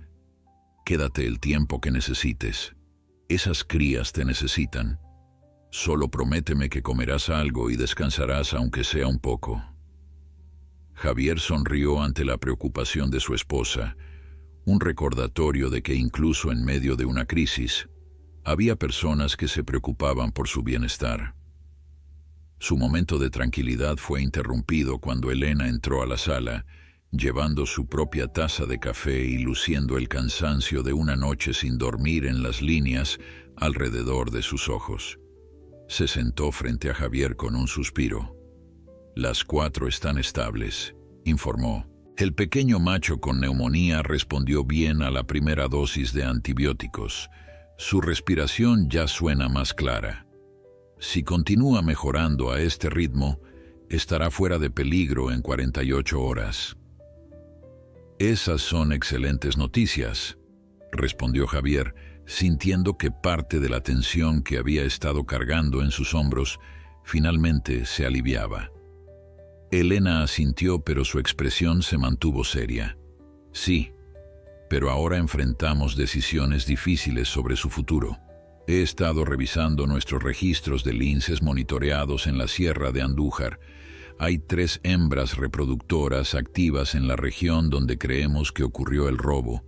Quédate el tiempo que necesites. Esas crías te necesitan. Solo prométeme que comerás algo y descansarás aunque sea un poco. Javier sonrió ante la preocupación de su esposa, un recordatorio de que incluso en medio de una crisis, había personas que se preocupaban por su bienestar. Su momento de tranquilidad fue interrumpido cuando Elena entró a la sala, llevando su propia taza de café y luciendo el cansancio de una noche sin dormir en las líneas alrededor de sus ojos. Se sentó frente a Javier con un suspiro. Las 4 están estables, informó. El pequeño macho con neumonía respondió bien a la primera dosis de antibióticos. Su respiración ya suena más clara. Si continúa mejorando a este ritmo, estará fuera de peligro en 48 horas. Esas son excelentes noticias, respondió Javier, sintiendo que parte de la tensión que había estado cargando en sus hombros finalmente se aliviaba. Elena asintió, pero su expresión se mantuvo seria. Sí, pero ahora enfrentamos decisiones difíciles sobre su futuro. He estado revisando nuestros registros de linces monitoreados en la Sierra de Andújar. Hay 3 hembras reproductoras activas en la región donde creemos que ocurrió el robo,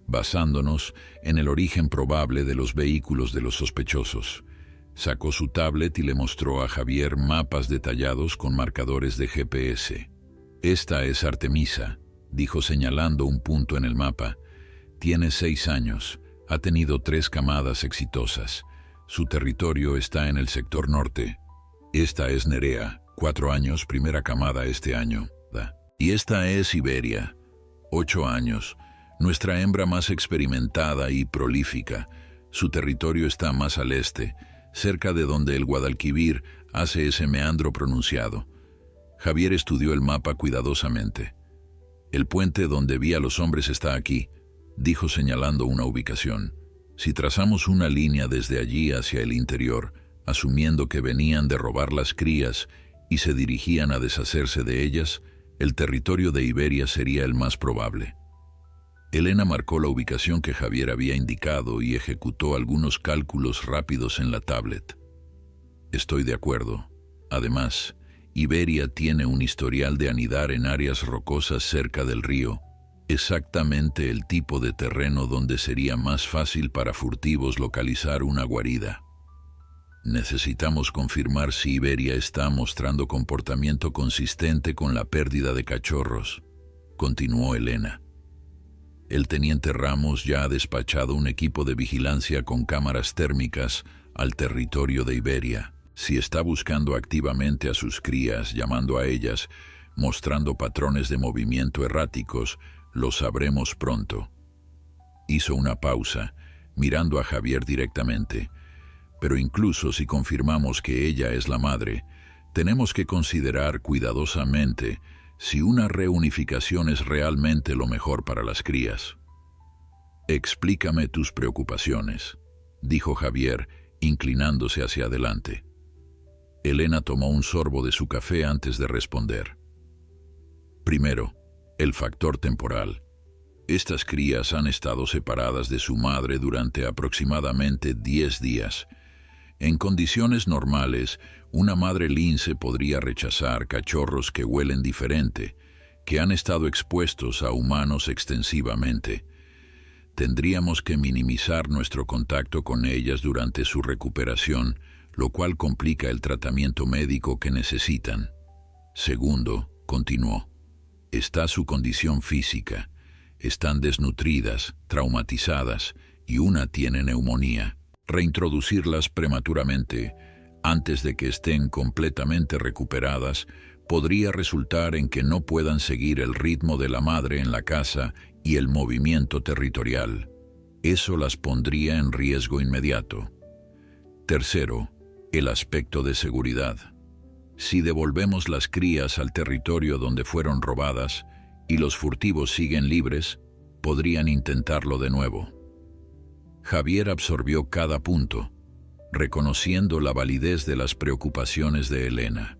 basándonos en el origen probable de los vehículos de los sospechosos. Sacó su tablet y le mostró a Javier mapas detallados con marcadores de GPS. Esta es Artemisa, dijo señalando un punto en el mapa. Tiene 6 años, ha tenido 3 camadas exitosas. Su territorio está en el sector norte. Esta es Nerea, 4 años, primera camada este año. Y esta es Iberia, 8 años, nuestra hembra más experimentada y prolífica. Su territorio está más al este, cerca de donde el Guadalquivir hace ese meandro pronunciado. Javier estudió el mapa cuidadosamente. El puente donde vi a los hombres está aquí, dijo señalando una ubicación. Si trazamos una línea desde allí hacia el interior, asumiendo que venían de robar las crías y se dirigían a deshacerse de ellas, el territorio de Iberia sería el más probable. Elena marcó la ubicación que Javier había indicado y ejecutó algunos cálculos rápidos en la tablet. Estoy de acuerdo. Además, Iberia tiene un historial de anidar en áreas rocosas cerca del río. Exactamente el tipo de terreno donde sería más fácil para furtivos localizar una guarida. Necesitamos confirmar si Iberia está mostrando comportamiento consistente con la pérdida de cachorros, continuó Elena. El teniente Ramos ya ha despachado un equipo de vigilancia con cámaras térmicas al territorio de Iberia. Si está buscando activamente a sus crías, llamando a ellas, mostrando patrones de movimiento erráticos, lo sabremos pronto. Hizo una pausa, mirando a Javier directamente. Pero incluso si confirmamos que ella es la madre, tenemos que considerar cuidadosamente si una reunificación es realmente lo mejor para las crías. Explícame tus preocupaciones, dijo Javier, inclinándose hacia adelante. Elena tomó un sorbo de su café antes de responder. Primero, el factor temporal. Estas crías han estado separadas de su madre durante aproximadamente 10 días. En condiciones normales, una madre lince podría rechazar cachorros que huelen diferente, que han estado expuestos a humanos extensivamente. Tendríamos que minimizar nuestro contacto con ellas durante su recuperación, lo cual complica el tratamiento médico que necesitan. Segundo, continuó, está su condición física. Están desnutridas, traumatizadas y una tiene neumonía. Reintroducirlas prematuramente, antes de que estén completamente recuperadas, podría resultar en que no puedan seguir el ritmo de la madre en la casa y el movimiento territorial. Eso las pondría en riesgo inmediato. Tercero, el aspecto de seguridad. Si devolvemos las crías al territorio donde fueron robadas y los furtivos siguen libres, podrían intentarlo de nuevo. Javier absorbió cada punto, reconociendo la validez de las preocupaciones de Elena.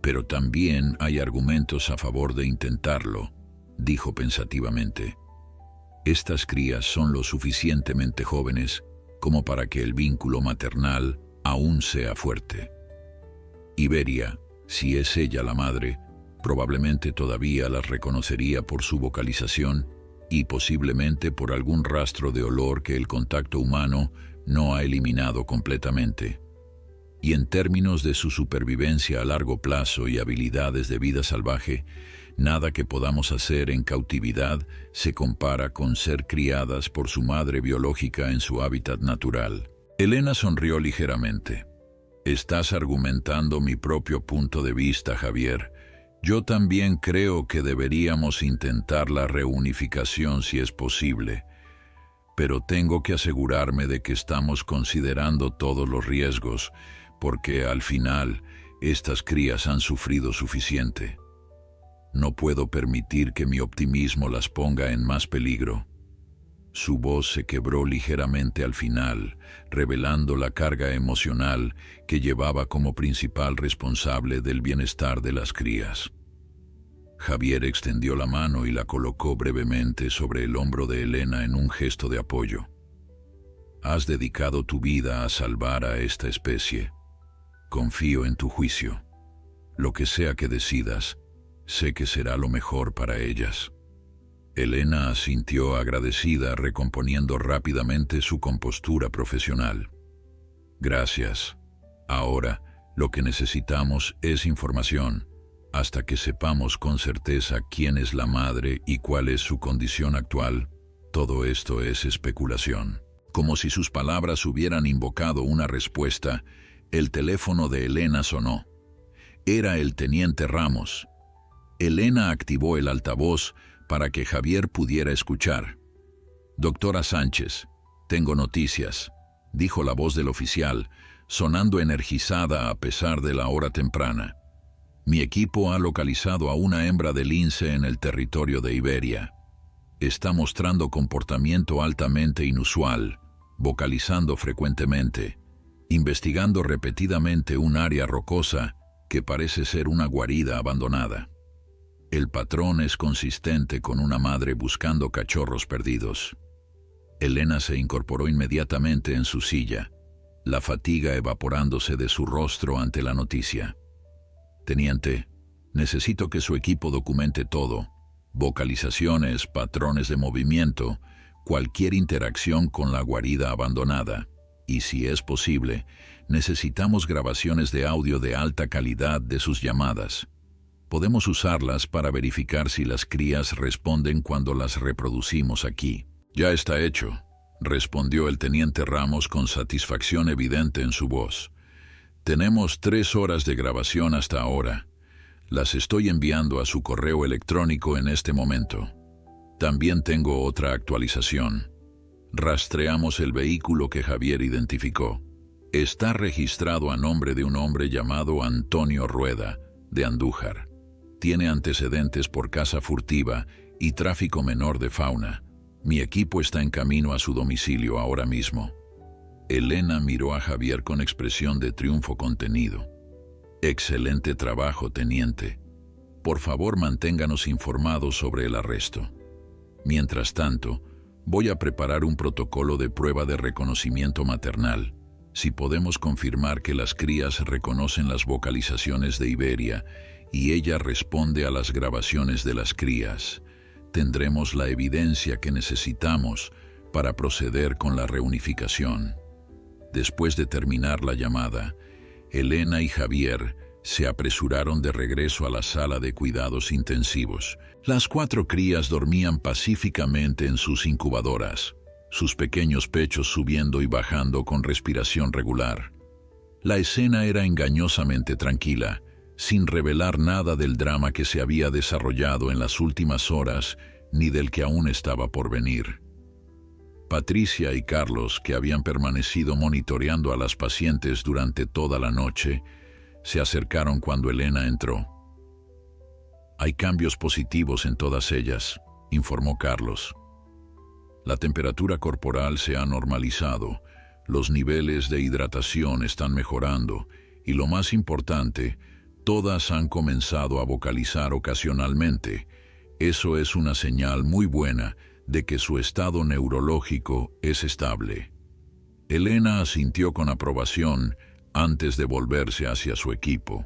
Pero también hay argumentos a favor de intentarlo, dijo pensativamente. Estas crías son lo suficientemente jóvenes como para que el vínculo maternal aún sea fuerte. Iberia, si es ella la madre, probablemente todavía las reconocería por su vocalización y posiblemente por algún rastro de olor que el contacto humano no ha eliminado completamente. Y en términos de su supervivencia a largo plazo y habilidades de vida salvaje, nada que podamos hacer en cautividad se compara con ser criadas por su madre biológica en su hábitat natural. Elena sonrió ligeramente. Estás argumentando mi propio punto de vista, Javier. Yo también creo que deberíamos intentar la reunificación si es posible, pero tengo que asegurarme de que estamos considerando todos los riesgos, porque al final estas crías han sufrido suficiente. No puedo permitir que mi optimismo las ponga en más peligro. Su voz se quebró ligeramente al final, revelando la carga emocional que llevaba como principal responsable del bienestar de las crías. Javier extendió la mano y la colocó brevemente sobre el hombro de Elena en un gesto de apoyo. Has dedicado tu vida a salvar a esta especie. Confío en tu juicio. Lo que sea que decidas, sé que será lo mejor para ellas. Elena asintió agradecida, recomponiendo rápidamente su compostura profesional. Gracias. Ahora, lo que necesitamos es información, hasta que sepamos con certeza quién es la madre y cuál es su condición actual. Todo esto es especulación. Como si sus palabras hubieran invocado una respuesta, el teléfono de Elena sonó. Era el teniente Ramos. Elena activó el altavoz para que Javier pudiera escuchar. Doctora Sánchez, tengo noticias, dijo la voz del oficial, sonando energizada a pesar de la hora temprana. Mi equipo ha localizado a una hembra de lince en el territorio de Iberia. Está mostrando comportamiento altamente inusual, vocalizando frecuentemente, investigando repetidamente un área rocosa que parece ser una guarida abandonada. El patrón es consistente con una madre buscando cachorros perdidos. Elena se incorporó inmediatamente en su silla, la fatiga evaporándose de su rostro ante la noticia. Teniente, necesito que su equipo documente todo. vocalizaciones, patrones de movimiento, cualquier interacción con la guarida abandonada. Y si es posible, necesitamos grabaciones de audio de alta calidad de sus llamadas. Podemos usarlas para verificar si las crías responden cuando las reproducimos aquí. Ya está hecho, respondió el teniente Ramos con satisfacción evidente en su voz. Tenemos 3 horas de grabación hasta ahora. Las estoy enviando a su correo electrónico en este momento. También tengo otra actualización. Rastreamos el vehículo que Javier identificó. Está registrado a nombre de un hombre llamado Antonio Rueda, de Andújar. Tiene antecedentes por caza furtiva y tráfico menor de fauna. Mi equipo está en camino a su domicilio ahora mismo. Elena miró a Javier con expresión de triunfo contenido. Excelente trabajo, teniente. Por favor, manténganos informados sobre el arresto. Mientras tanto, voy a preparar un protocolo de prueba de reconocimiento maternal. Si podemos confirmar que las crías reconocen las vocalizaciones de Iberia y ella responde a las grabaciones de las crías, tendremos la evidencia que necesitamos para proceder con la reunificación. Después de terminar la llamada, Elena y Javier se apresuraron de regreso a la sala de cuidados intensivos. Las 4 crías dormían pacíficamente en sus incubadoras, sus pequeños pechos subiendo y bajando con respiración regular. La escena era engañosamente tranquila, sin revelar nada del drama que se había desarrollado en las últimas horas ni del que aún estaba por venir. Patricia y Carlos, que habían permanecido monitoreando a las pacientes durante toda la noche, se acercaron cuando Elena entró. Hay cambios positivos en todas ellas, informó Carlos. La temperatura corporal se ha normalizado, los niveles de hidratación están mejorando y lo más importante, todas han comenzado a vocalizar ocasionalmente. Eso es una señal muy buena de que su estado neurológico es estable. Elena asintió con aprobación antes de volverse hacia su equipo.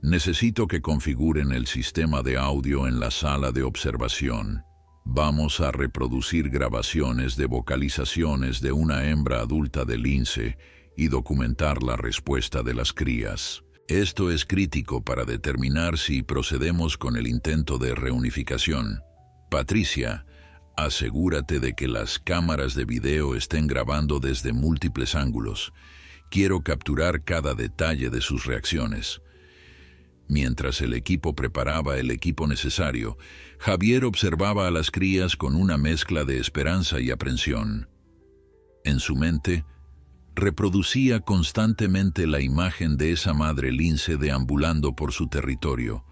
Necesito que configuren el sistema de audio en la sala de observación. Vamos a reproducir grabaciones de vocalizaciones de una hembra adulta de lince y documentar la respuesta de las crías. Esto es crítico para determinar si procedemos con el intento de reunificación. Patricia, asegúrate de que las cámaras de video estén grabando desde múltiples ángulos. Quiero capturar cada detalle de sus reacciones. Mientras el equipo preparaba el equipo necesario, Javier observaba a las crías con una mezcla de esperanza y aprensión. En su mente, reproducía constantemente la imagen de esa madre lince deambulando por su territorio,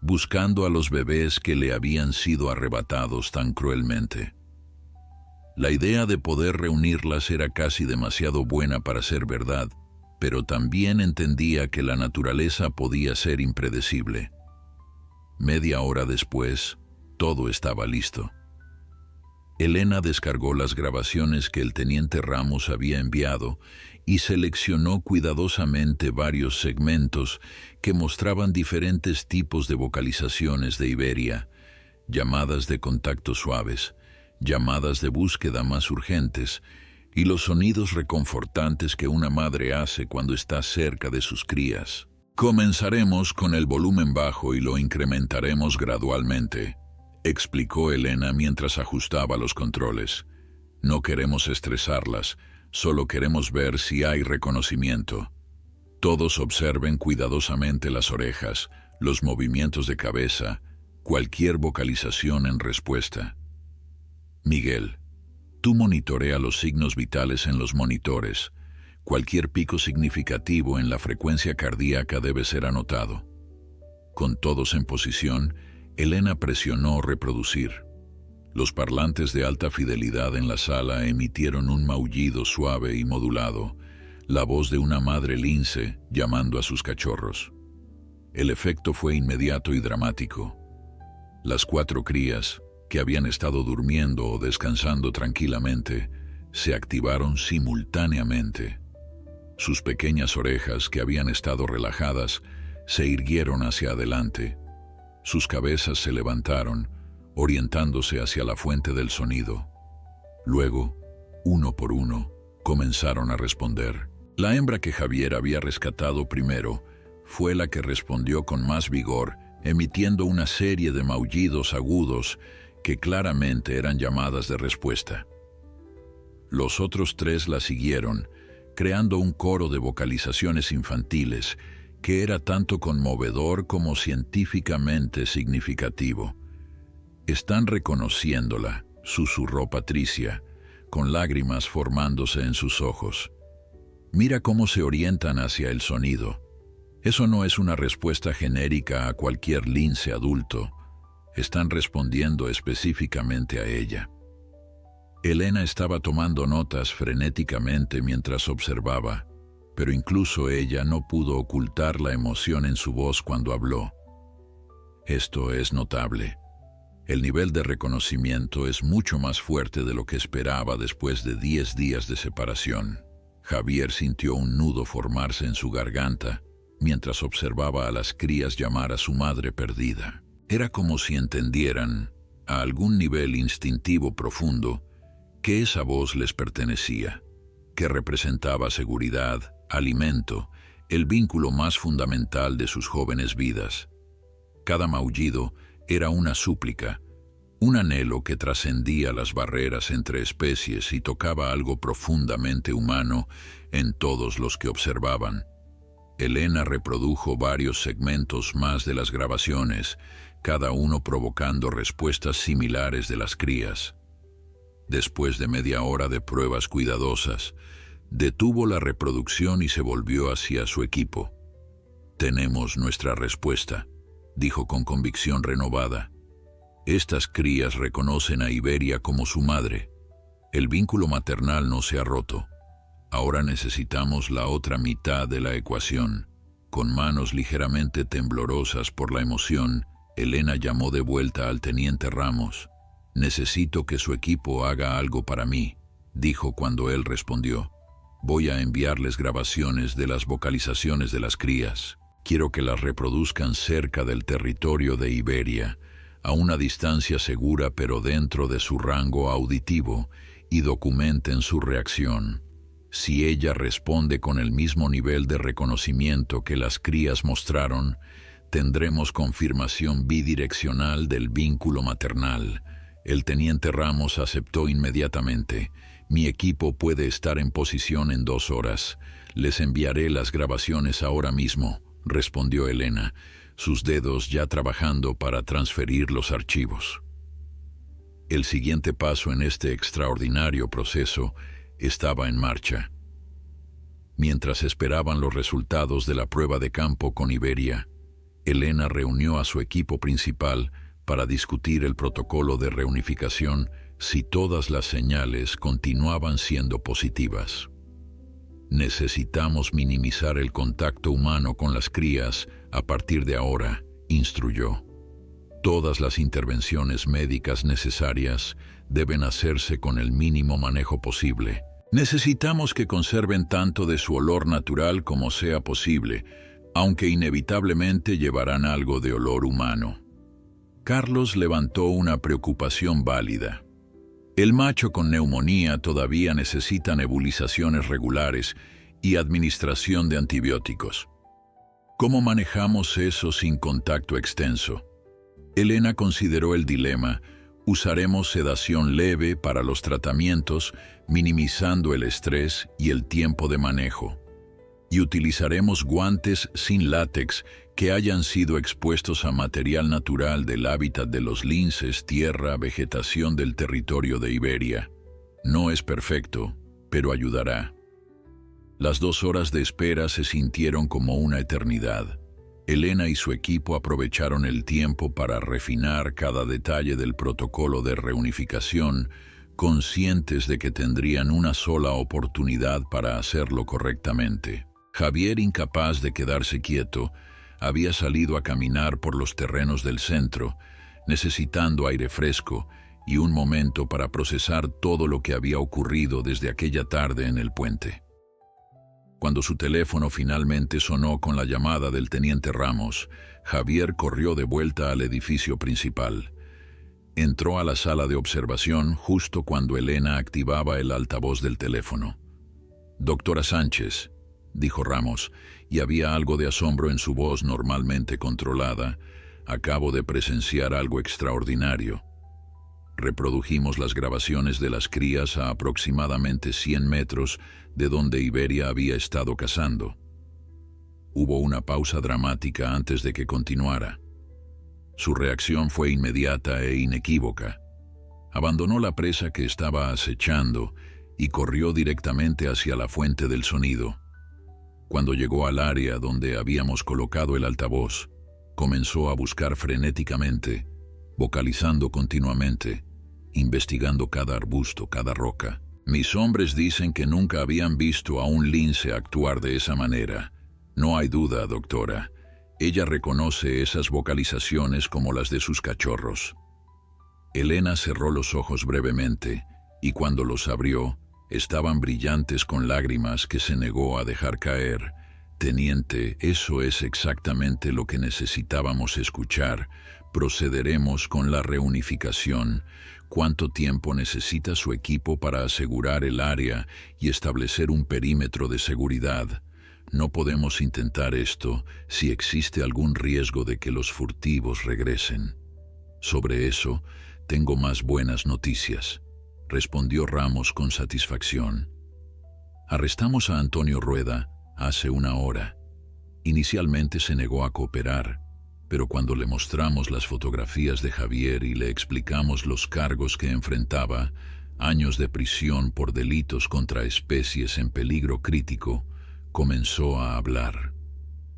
buscando a los bebés que le habían sido arrebatados tan cruelmente. La idea de poder reunirlas era casi demasiado buena para ser verdad, pero también entendía que la naturaleza podía ser impredecible. Media hora después, todo estaba listo. Elena descargó las grabaciones que el teniente Ramos había enviado y seleccionó cuidadosamente varios segmentos que mostraban diferentes tipos de vocalizaciones de Iberia, llamadas de contacto suaves, llamadas de búsqueda más urgentes y los sonidos reconfortantes que una madre hace cuando está cerca de sus crías. Comenzaremos con el volumen bajo y lo incrementaremos gradualmente, explicó Elena mientras ajustaba los controles. No queremos estresarlas, solo queremos ver si hay reconocimiento. Todos observen cuidadosamente las orejas, los movimientos de cabeza, cualquier vocalización en respuesta. Miguel, tú monitorea los signos vitales en los monitores. Cualquier pico significativo en la frecuencia cardíaca debe ser anotado. Con todos en posición, Elena presionó reproducir. Los parlantes de alta fidelidad en la sala emitieron un maullido suave y modulado, la voz de una madre lince llamando a sus cachorros. El efecto fue inmediato y dramático. Las 4 crías, que habían estado durmiendo o descansando tranquilamente, se activaron simultáneamente. Sus pequeñas orejas, que habían estado relajadas, se irguieron hacia adelante. Sus cabezas se levantaron, orientándose hacia la fuente del sonido. Luego, uno por uno, comenzaron a responder. La hembra que Javier había rescatado primero fue la que respondió con más vigor, emitiendo una serie de maullidos agudos que claramente eran llamadas de respuesta. Los otros tres la siguieron, creando un coro de vocalizaciones infantiles que era tanto conmovedor como científicamente significativo. «Están reconociéndola», susurró Patricia, con lágrimas formándose en sus ojos. «Mira cómo se orientan hacia el sonido. Eso no es una respuesta genérica a cualquier lince adulto. Están respondiendo específicamente a ella». Elena estaba tomando notas frenéticamente mientras observaba, pero incluso ella no pudo ocultar la emoción en su voz cuando habló. «Esto es notable. El nivel de reconocimiento es mucho más fuerte de lo que esperaba después de 10 días de separación». Javier sintió un nudo formarse en su garganta mientras observaba a las crías llamar a su madre perdida. Era como si entendieran, a algún nivel instintivo profundo, que esa voz les pertenecía, que representaba seguridad, alimento, el vínculo más fundamental de sus jóvenes vidas. Cada maullido era una súplica, un anhelo que trascendía las barreras entre especies y tocaba algo profundamente humano en todos los que observaban. Elena reprodujo varios segmentos más de las grabaciones, cada uno provocando respuestas similares de las crías. Después de media hora de pruebas cuidadosas, detuvo la reproducción y se volvió hacia su equipo. «Tenemos nuestra respuesta», dijo con convicción renovada. «Estas crías reconocen a Iberia como su madre. El vínculo maternal no se ha roto. Ahora necesitamos la otra mitad de la ecuación». Con manos ligeramente temblorosas por la emoción, Elena llamó de vuelta al teniente Ramos. «Necesito que su equipo haga algo para mí», dijo cuando él respondió. «Voy a enviarles grabaciones de las vocalizaciones de las crías. Quiero que las reproduzcan cerca del territorio de Iberia, a una distancia segura pero dentro de su rango auditivo, y documenten su reacción. Si ella responde con el mismo nivel de reconocimiento que las crías mostraron, tendremos confirmación bidireccional del vínculo maternal». El teniente Ramos aceptó inmediatamente. «Mi equipo puede estar en posición en 2 horas. Les enviaré las grabaciones ahora mismo», respondió Elena, sus dedos ya trabajando para transferir los archivos. El siguiente paso en este extraordinario proceso estaba en marcha. Mientras esperaban los resultados de la prueba de campo con Iberia, Elena reunió a su equipo principal para discutir el protocolo de reunificación si todas las señales continuaban siendo positivas. «Necesitamos minimizar el contacto humano con las crías a partir de ahora», instruyó. «Todas las intervenciones médicas necesarias deben hacerse con el mínimo manejo posible. Necesitamos que conserven tanto de su olor natural como sea posible, aunque inevitablemente llevarán algo de olor humano». Carlos levantó una preocupación válida. «El macho con neumonía todavía necesita nebulizaciones regulares y administración de antibióticos. ¿Cómo manejamos eso sin contacto extenso?». Elena consideró el dilema. «Usaremos sedación leve para los tratamientos, minimizando el estrés y el tiempo de manejo. Y utilizaremos guantes sin látex que hayan sido expuestos a material natural del hábitat de los linces, tierra, vegetación del territorio de Iberia. No es perfecto, pero ayudará». Las 2 horas de espera se sintieron como una eternidad. Elena y su equipo aprovecharon el tiempo para refinar cada detalle del protocolo de reunificación, conscientes de que tendrían una sola oportunidad para hacerlo correctamente. Javier, incapaz de quedarse quieto, había salido a caminar por los terrenos del centro, necesitando aire fresco y un momento para procesar todo lo que había ocurrido desde aquella tarde en el puente. Cuando su teléfono finalmente sonó con la llamada del teniente Ramos, Javier corrió de vuelta al edificio principal. Entró a la sala de observación justo cuando Elena activaba el altavoz del teléfono. «Doctora Sánchez», dijo Ramos, y había algo de asombro en su voz normalmente controlada. «Acabo de presenciar algo extraordinario». Reprodujimos las grabaciones de las crías a aproximadamente 100 metros de donde Iberia había estado cazando. Hubo una pausa dramática antes de que continuara. Su reacción fue inmediata e inequívoca. Abandonó la presa que estaba acechando y corrió directamente hacia la fuente del sonido. Cuando llegó al área donde habíamos colocado el altavoz, comenzó a buscar frenéticamente, vocalizando continuamente, investigando cada arbusto, cada roca. «Mis hombres dicen que nunca habían visto a un lince actuar de esa manera. No hay duda, doctora. Ella reconoce esas vocalizaciones como las de sus cachorros». Elena cerró los ojos brevemente, y cuando los abrió, estaban brillantes con lágrimas que se negó a dejar caer. «Teniente, eso es exactamente lo que necesitábamos escuchar. Procederemos con la reunificación. ¿Cuánto tiempo necesita su equipo para asegurar el área y establecer un perímetro de seguridad? No podemos intentar esto si existe algún riesgo de que los furtivos regresen». «Sobre eso, tengo más buenas noticias», respondió Ramos con satisfacción. «Arrestamos a Antonio Rueda hace una hora. Inicialmente se negó a cooperar, pero cuando le mostramos las fotografías de Javier y le explicamos los cargos que enfrentaba, años de prisión por delitos contra especies en peligro crítico, comenzó a hablar.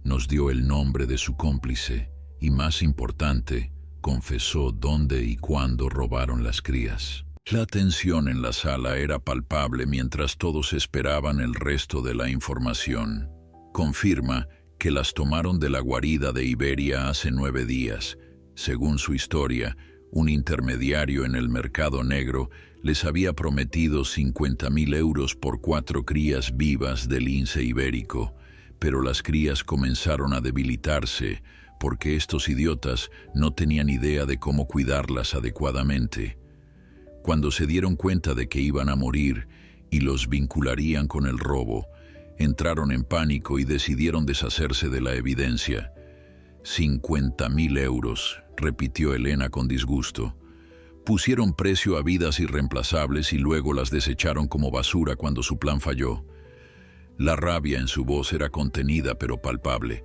Nos dio el nombre de su cómplice y, más importante, confesó dónde y cuándo robaron las crías». La tensión en la sala era palpable mientras todos esperaban el resto de la información. «Confirma que las tomaron de la guarida de Iberia hace 9 días. Según su historia, un intermediario en el mercado negro les había prometido 50.000 euros por 4 crías vivas de lince ibérico, pero las crías comenzaron a debilitarse porque estos idiotas no tenían idea de cómo cuidarlas adecuadamente. Cuando se dieron cuenta de que iban a morir y los vincularían con el robo, entraron en pánico y decidieron deshacerse de la evidencia. 50.000 euros, repitió Elena con disgusto. Pusieron precio a vidas irreemplazables y luego las desecharon como basura cuando su plan falló. La rabia en su voz era contenida pero palpable.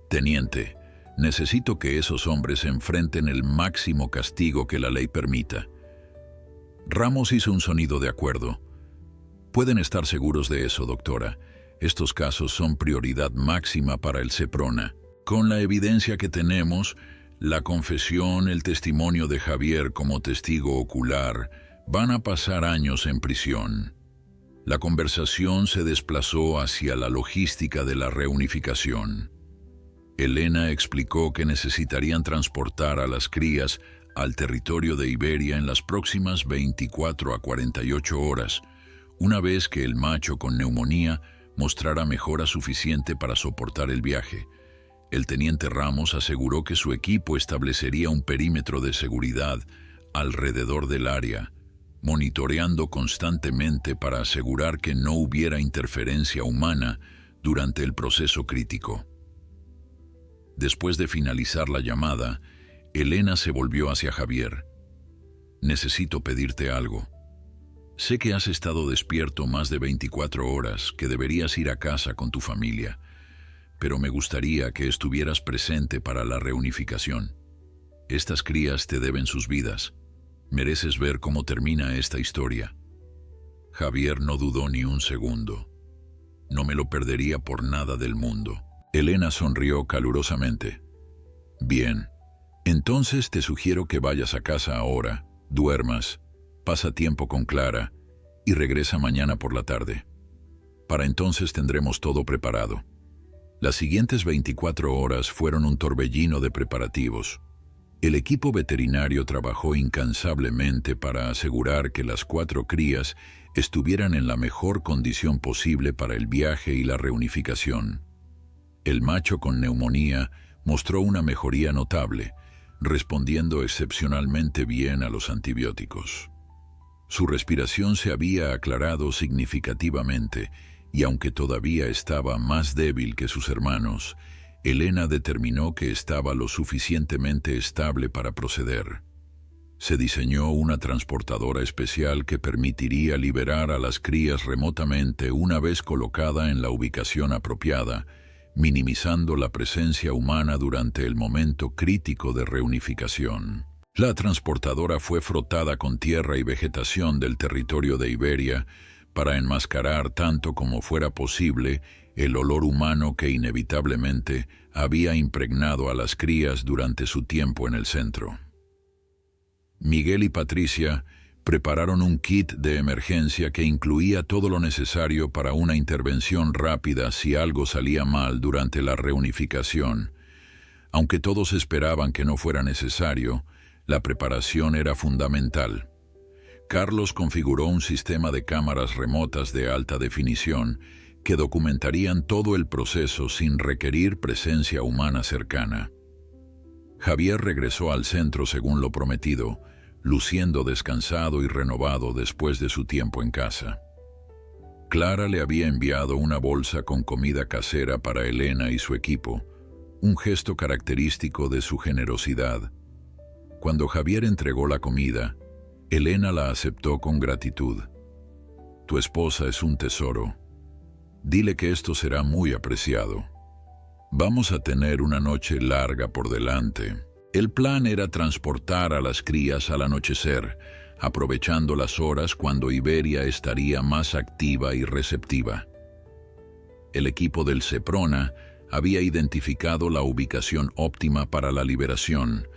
«Teniente, necesito que esos hombres enfrenten el máximo castigo que la ley permita». Ramos hizo un sonido de acuerdo. «Pueden estar seguros de eso, doctora. Estos casos son prioridad máxima para el Seprona. Con la evidencia que tenemos, la confesión, el testimonio de Javier como testigo ocular, van a pasar años en prisión». La conversación se desplazó hacia la logística de la reunificación. Elena explicó que necesitarían transportar a las crías al territorio de Iberia en las próximas 24 a 48 horas, una vez que el macho con neumonía mostrara mejora suficiente para soportar el viaje. El teniente Ramos aseguró que su equipo establecería un perímetro de seguridad alrededor del área, monitoreando constantemente para asegurar que no hubiera interferencia humana durante el proceso crítico. Después de finalizar la llamada, Elena se volvió hacia Javier. «Necesito pedirte algo. Sé que has estado despierto más de 24 horas, que deberías ir a casa con tu familia, pero me gustaría que estuvieras presente para la reunificación. Estas crías te deben sus vidas. Mereces ver cómo termina esta historia». Javier no dudó ni un segundo. «No me lo perdería por nada del mundo». Elena sonrió calurosamente. «Bien. Entonces te sugiero que vayas a casa ahora, duermas, pasa tiempo con Clara y regresa mañana por la tarde. Para entonces tendremos todo preparado». Las siguientes 24 horas fueron un torbellino de preparativos. El equipo veterinario trabajó incansablemente para asegurar que las 4 crías estuvieran en la mejor condición posible para el viaje y la reunificación. El macho con neumonía mostró una mejoría notable, respondiendo excepcionalmente bien a los antibióticos. Su respiración se había aclarado significativamente, y aunque todavía estaba más débil que sus hermanos, Elena determinó que estaba lo suficientemente estable para proceder. Se diseñó una transportadora especial que permitiría liberar a las crías remotamente una vez colocada en la ubicación apropiada, minimizando la presencia humana durante el momento crítico de reunificación. La transportadora fue frotada con tierra y vegetación del territorio de Iberia para enmascarar tanto como fuera posible el olor humano que inevitablemente había impregnado a las crías durante su tiempo en el centro. Miguel y Patricia prepararon un kit de emergencia que incluía todo lo necesario para una intervención rápida si algo salía mal durante la reunificación. Aunque todos esperaban que no fuera necesario, la preparación era fundamental. Carlos configuró un sistema de cámaras remotas de alta definición que documentarían todo el proceso sin requerir presencia humana cercana. Javier regresó al centro según lo prometido, luciendo descansado y renovado después de su tiempo en casa. Clara le había enviado una bolsa con comida casera para Elena y su equipo, un gesto característico de su generosidad. Cuando Javier entregó la comida, Elena la aceptó con gratitud. «Tu esposa es un tesoro. Dile que esto será muy apreciado. Vamos a tener una noche larga por delante». El plan era transportar a las crías al anochecer, aprovechando las horas cuando Iberia estaría más activa y receptiva. El equipo del Seprona había identificado la ubicación óptima para la liberación,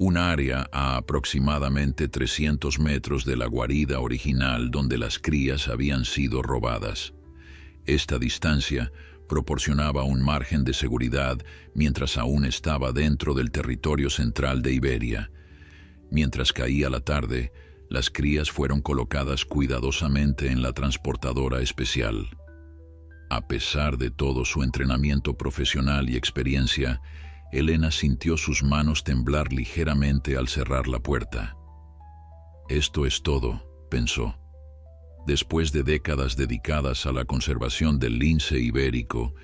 un área a aproximadamente 300 metros de la guarida original donde las crías habían sido robadas. Esta distancia proporcionaba un margen de seguridad mientras aún estaba dentro del territorio central de Iberia. Mientras caía la tarde, las crías fueron colocadas cuidadosamente en la transportadora especial. A pesar de todo su entrenamiento profesional y experiencia, Elena sintió sus manos temblar ligeramente al cerrar la puerta. «Esto es todo», pensó. Después de décadas dedicadas a la conservación del lince ibérico,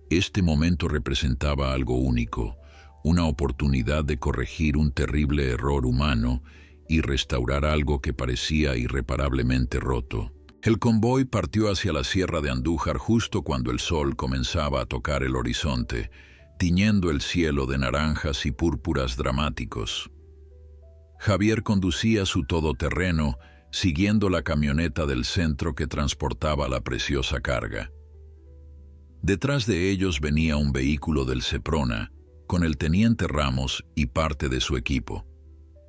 este momento representaba algo único, una oportunidad de corregir un terrible error humano y restaurar algo que parecía irreparablemente roto. El convoy partió hacia la Sierra de Andújar justo cuando el sol comenzaba a tocar el horizonte, tiñendo el cielo de naranjas y púrpuras dramáticos. Javier conducía su todoterreno, siguiendo la camioneta del centro que transportaba la preciosa carga. Detrás de ellos venía un vehículo del Seprona, con el teniente Ramos y parte de su equipo.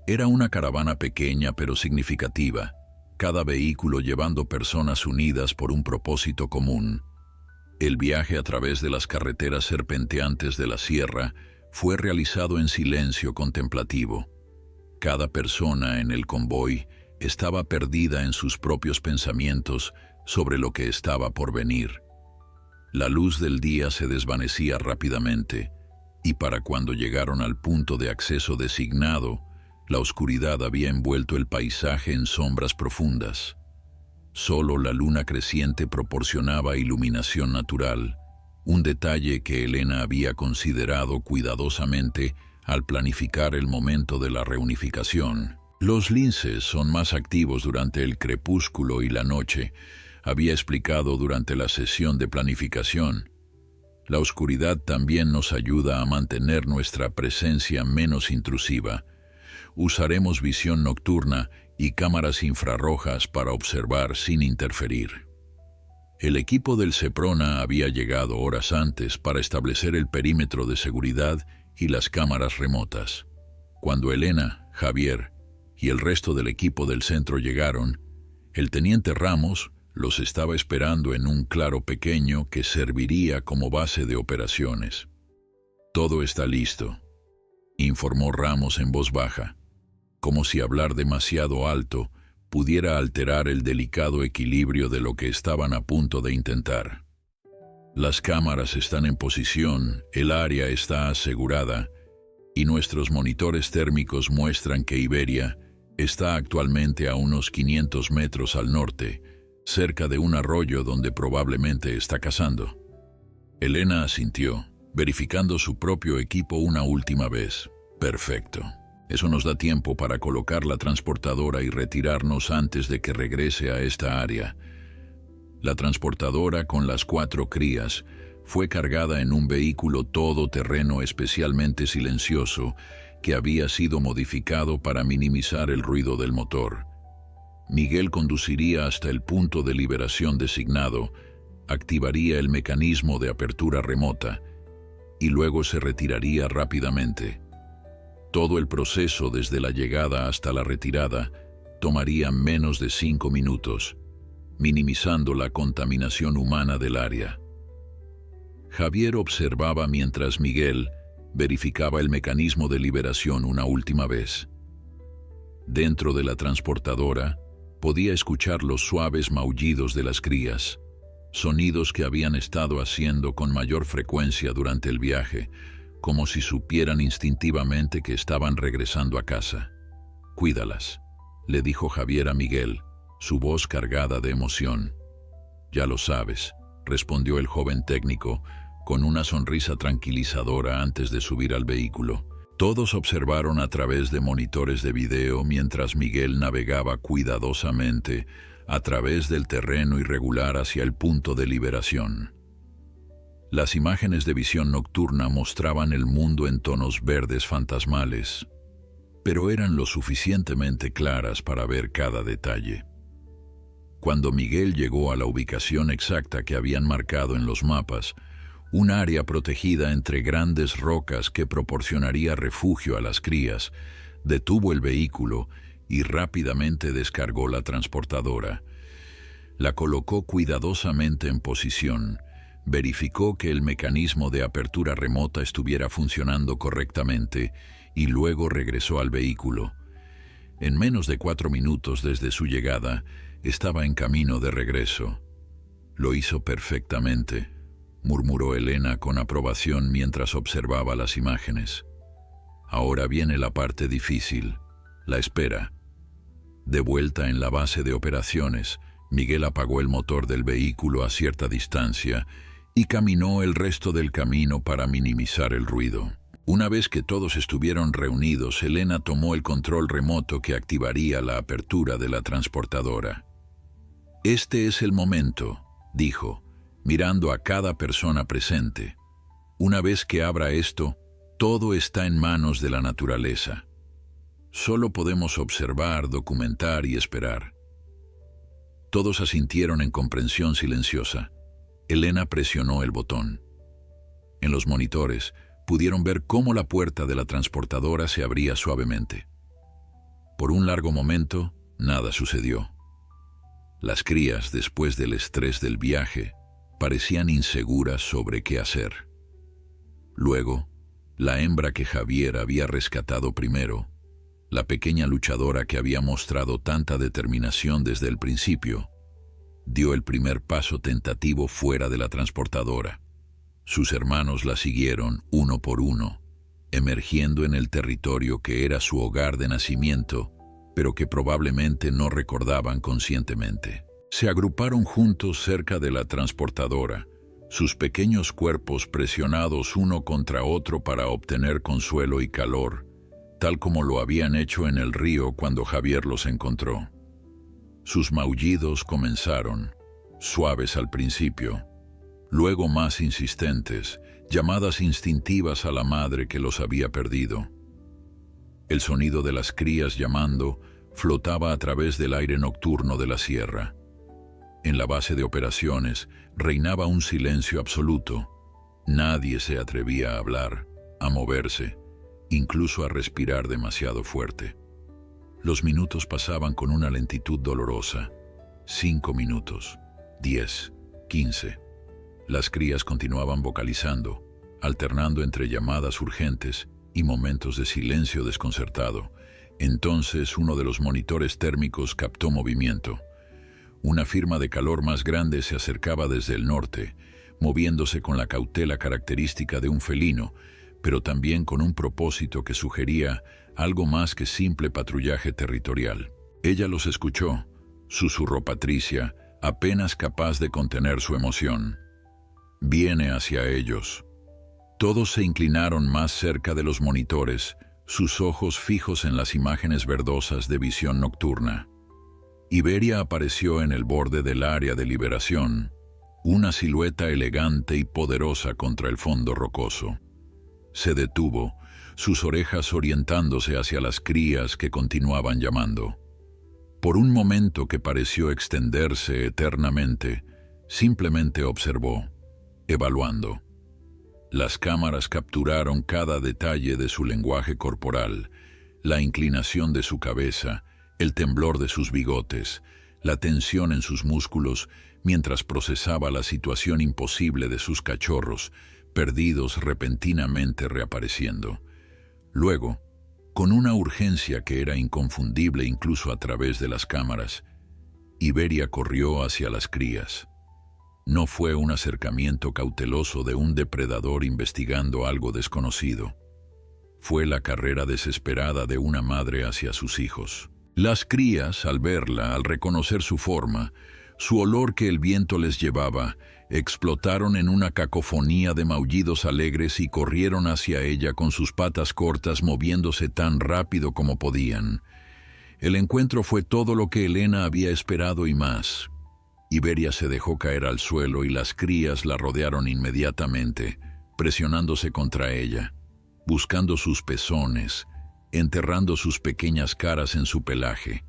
Era una caravana pequeña pero significativa, cada vehículo llevando personas unidas por un propósito común. El viaje a través de las carreteras serpenteantes de la sierra fue realizado en silencio contemplativo. Cada persona en el convoy estaba perdida en sus propios pensamientos sobre lo que estaba por venir. La luz del día se desvanecía rápidamente, y para cuando llegaron al punto de acceso designado, la oscuridad había envuelto el paisaje en sombras profundas. Solo la luna creciente proporcionaba iluminación natural, un detalle que Elena había considerado cuidadosamente al planificar el momento de la reunificación. Los linces son más activos durante el crepúsculo y la noche, había explicado durante la sesión de planificación. La oscuridad también nos ayuda a mantener nuestra presencia menos intrusiva. Usaremos visión nocturna y cámaras infrarrojas para observar sin interferir. El equipo del Seprona había llegado horas antes para establecer el perímetro de seguridad y las cámaras remotas. Cuando Elena, Javier y el resto del equipo del centro llegaron, el teniente Ramos los estaba esperando en un claro pequeño que serviría como base de operaciones. «Todo está listo», informó Ramos en voz baja, como si hablar demasiado alto pudiera alterar el delicado equilibrio de lo que estaban a punto de intentar. «Las cámaras están en posición, el área está asegurada y nuestros monitores térmicos muestran que Iberia está actualmente a unos 500 metros al norte, cerca de un arroyo donde probablemente está cazando. Elena asintió, verificando su propio equipo una última vez. Perfecto. Eso nos da tiempo para colocar la transportadora y retirarnos antes de que regrese a esta área. La transportadora con las 4 crías fue cargada en un vehículo todoterreno especialmente silencioso que había sido modificado para minimizar el ruido del motor. Miguel conduciría hasta el punto de liberación designado, activaría el mecanismo de apertura remota y luego se retiraría rápidamente. Todo el proceso desde la llegada hasta la retirada tomaría menos de 5 minutos, minimizando la contaminación humana del área. Javier observaba mientras Miguel verificaba el mecanismo de liberación una última vez. Dentro de la transportadora, podía escuchar los suaves maullidos de las crías, sonidos que habían estado haciendo con mayor frecuencia durante el viaje, como si supieran instintivamente que estaban regresando a casa. «Cuídalas», le dijo Javier a Miguel, su voz cargada de emoción. «Ya lo sabes», respondió el joven técnico, con una sonrisa tranquilizadora antes de subir al vehículo. Todos observaron a través de monitores de video mientras Miguel navegaba cuidadosamente a través del terreno irregular hacia el punto de liberación. Las imágenes de visión nocturna mostraban el mundo en tonos verdes fantasmales, pero eran lo suficientemente claras para ver cada detalle. Cuando Miguel llegó a la ubicación exacta que habían marcado en los mapas, un área protegida entre grandes rocas que proporcionaría refugio a las crías, detuvo el vehículo y rápidamente descargó la transportadora. La colocó cuidadosamente en posición, verificó que el mecanismo de apertura remota estuviera funcionando correctamente y luego regresó al vehículo. En menos de 4 minutos desde su llegada, estaba en camino de regreso. «Lo hizo perfectamente», murmuró Elena con aprobación mientras observaba las imágenes. «Ahora viene la parte difícil, la espera». De vuelta en la base de operaciones, Miguel apagó el motor del vehículo a cierta distancia y caminó el resto del camino para minimizar el ruido. Una vez que todos estuvieron reunidos, Elena tomó el control remoto que activaría la apertura de la transportadora. «Este es el momento», dijo, mirando a cada persona presente. «Una vez que abra esto, todo está en manos de la naturaleza. Solo podemos observar, documentar y esperar». Todos asintieron en comprensión silenciosa. Elena presionó el botón. En los monitores pudieron ver cómo la puerta de la transportadora se abría suavemente. Por un largo momento, nada sucedió. Las crías, después del estrés del viaje, parecían inseguras sobre qué hacer. Luego, la hembra que Javier había rescatado primero, la pequeña luchadora que había mostrado tanta determinación desde el principio, dio el primer paso tentativo fuera de la transportadora. Sus hermanos la siguieron uno por uno, emergiendo en el territorio que era su hogar de nacimiento, pero que probablemente no recordaban conscientemente. Se agruparon juntos cerca de la transportadora, sus pequeños cuerpos presionados uno contra otro para obtener consuelo y calor, tal como lo habían hecho en el río cuando Javier los encontró. Sus maullidos comenzaron, suaves al principio, luego más insistentes, llamadas instintivas a la madre que los había perdido. El sonido de las crías llamando flotaba a través del aire nocturno de la sierra. En la base de operaciones reinaba un silencio absoluto. Nadie se atrevía a hablar, a moverse, incluso a respirar demasiado fuerte. Los minutos pasaban con una lentitud dolorosa. 5 minutos, 10, 15. Las crías continuaban vocalizando, alternando entre llamadas urgentes y momentos de silencio desconcertado. Entonces uno de los monitores térmicos captó movimiento. Una firma de calor más grande se acercaba desde el norte, moviéndose con la cautela característica de un felino, pero también con un propósito que sugería algo más que simple patrullaje territorial. Ella los escuchó, susurró Patricia, apenas capaz de contener su emoción. Viene hacia ellos. Todos se inclinaron más cerca de los monitores, sus ojos fijos en las imágenes verdosas de visión nocturna. Iberia apareció en el borde del área de liberación, una silueta elegante y poderosa contra el fondo rocoso. Se detuvo, sus orejas orientándose hacia las crías que continuaban llamando. Por un momento que pareció extenderse eternamente, simplemente observó, evaluando. Las cámaras capturaron cada detalle de su lenguaje corporal, la inclinación de su cabeza, el temblor de sus bigotes, la tensión en sus músculos mientras procesaba la situación imposible de sus cachorros, perdidos repentinamente reapareciendo. Luego, con una urgencia que era inconfundible incluso a través de las cámaras, Iberia corrió hacia las crías. No fue un acercamiento cauteloso de un depredador investigando algo desconocido. Fue la carrera desesperada de una madre hacia sus hijos. Las crías, al verla, al reconocer su forma, su olor que el viento les llevaba, explotaron en una cacofonía de maullidos alegres y corrieron hacia ella con sus patas cortas moviéndose tan rápido como podían. El encuentro fue todo lo que Elena había esperado y más. Iberia se dejó caer al suelo y las crías la rodearon inmediatamente, presionándose contra ella, buscando sus pezones, enterrando sus pequeñas caras en su pelaje.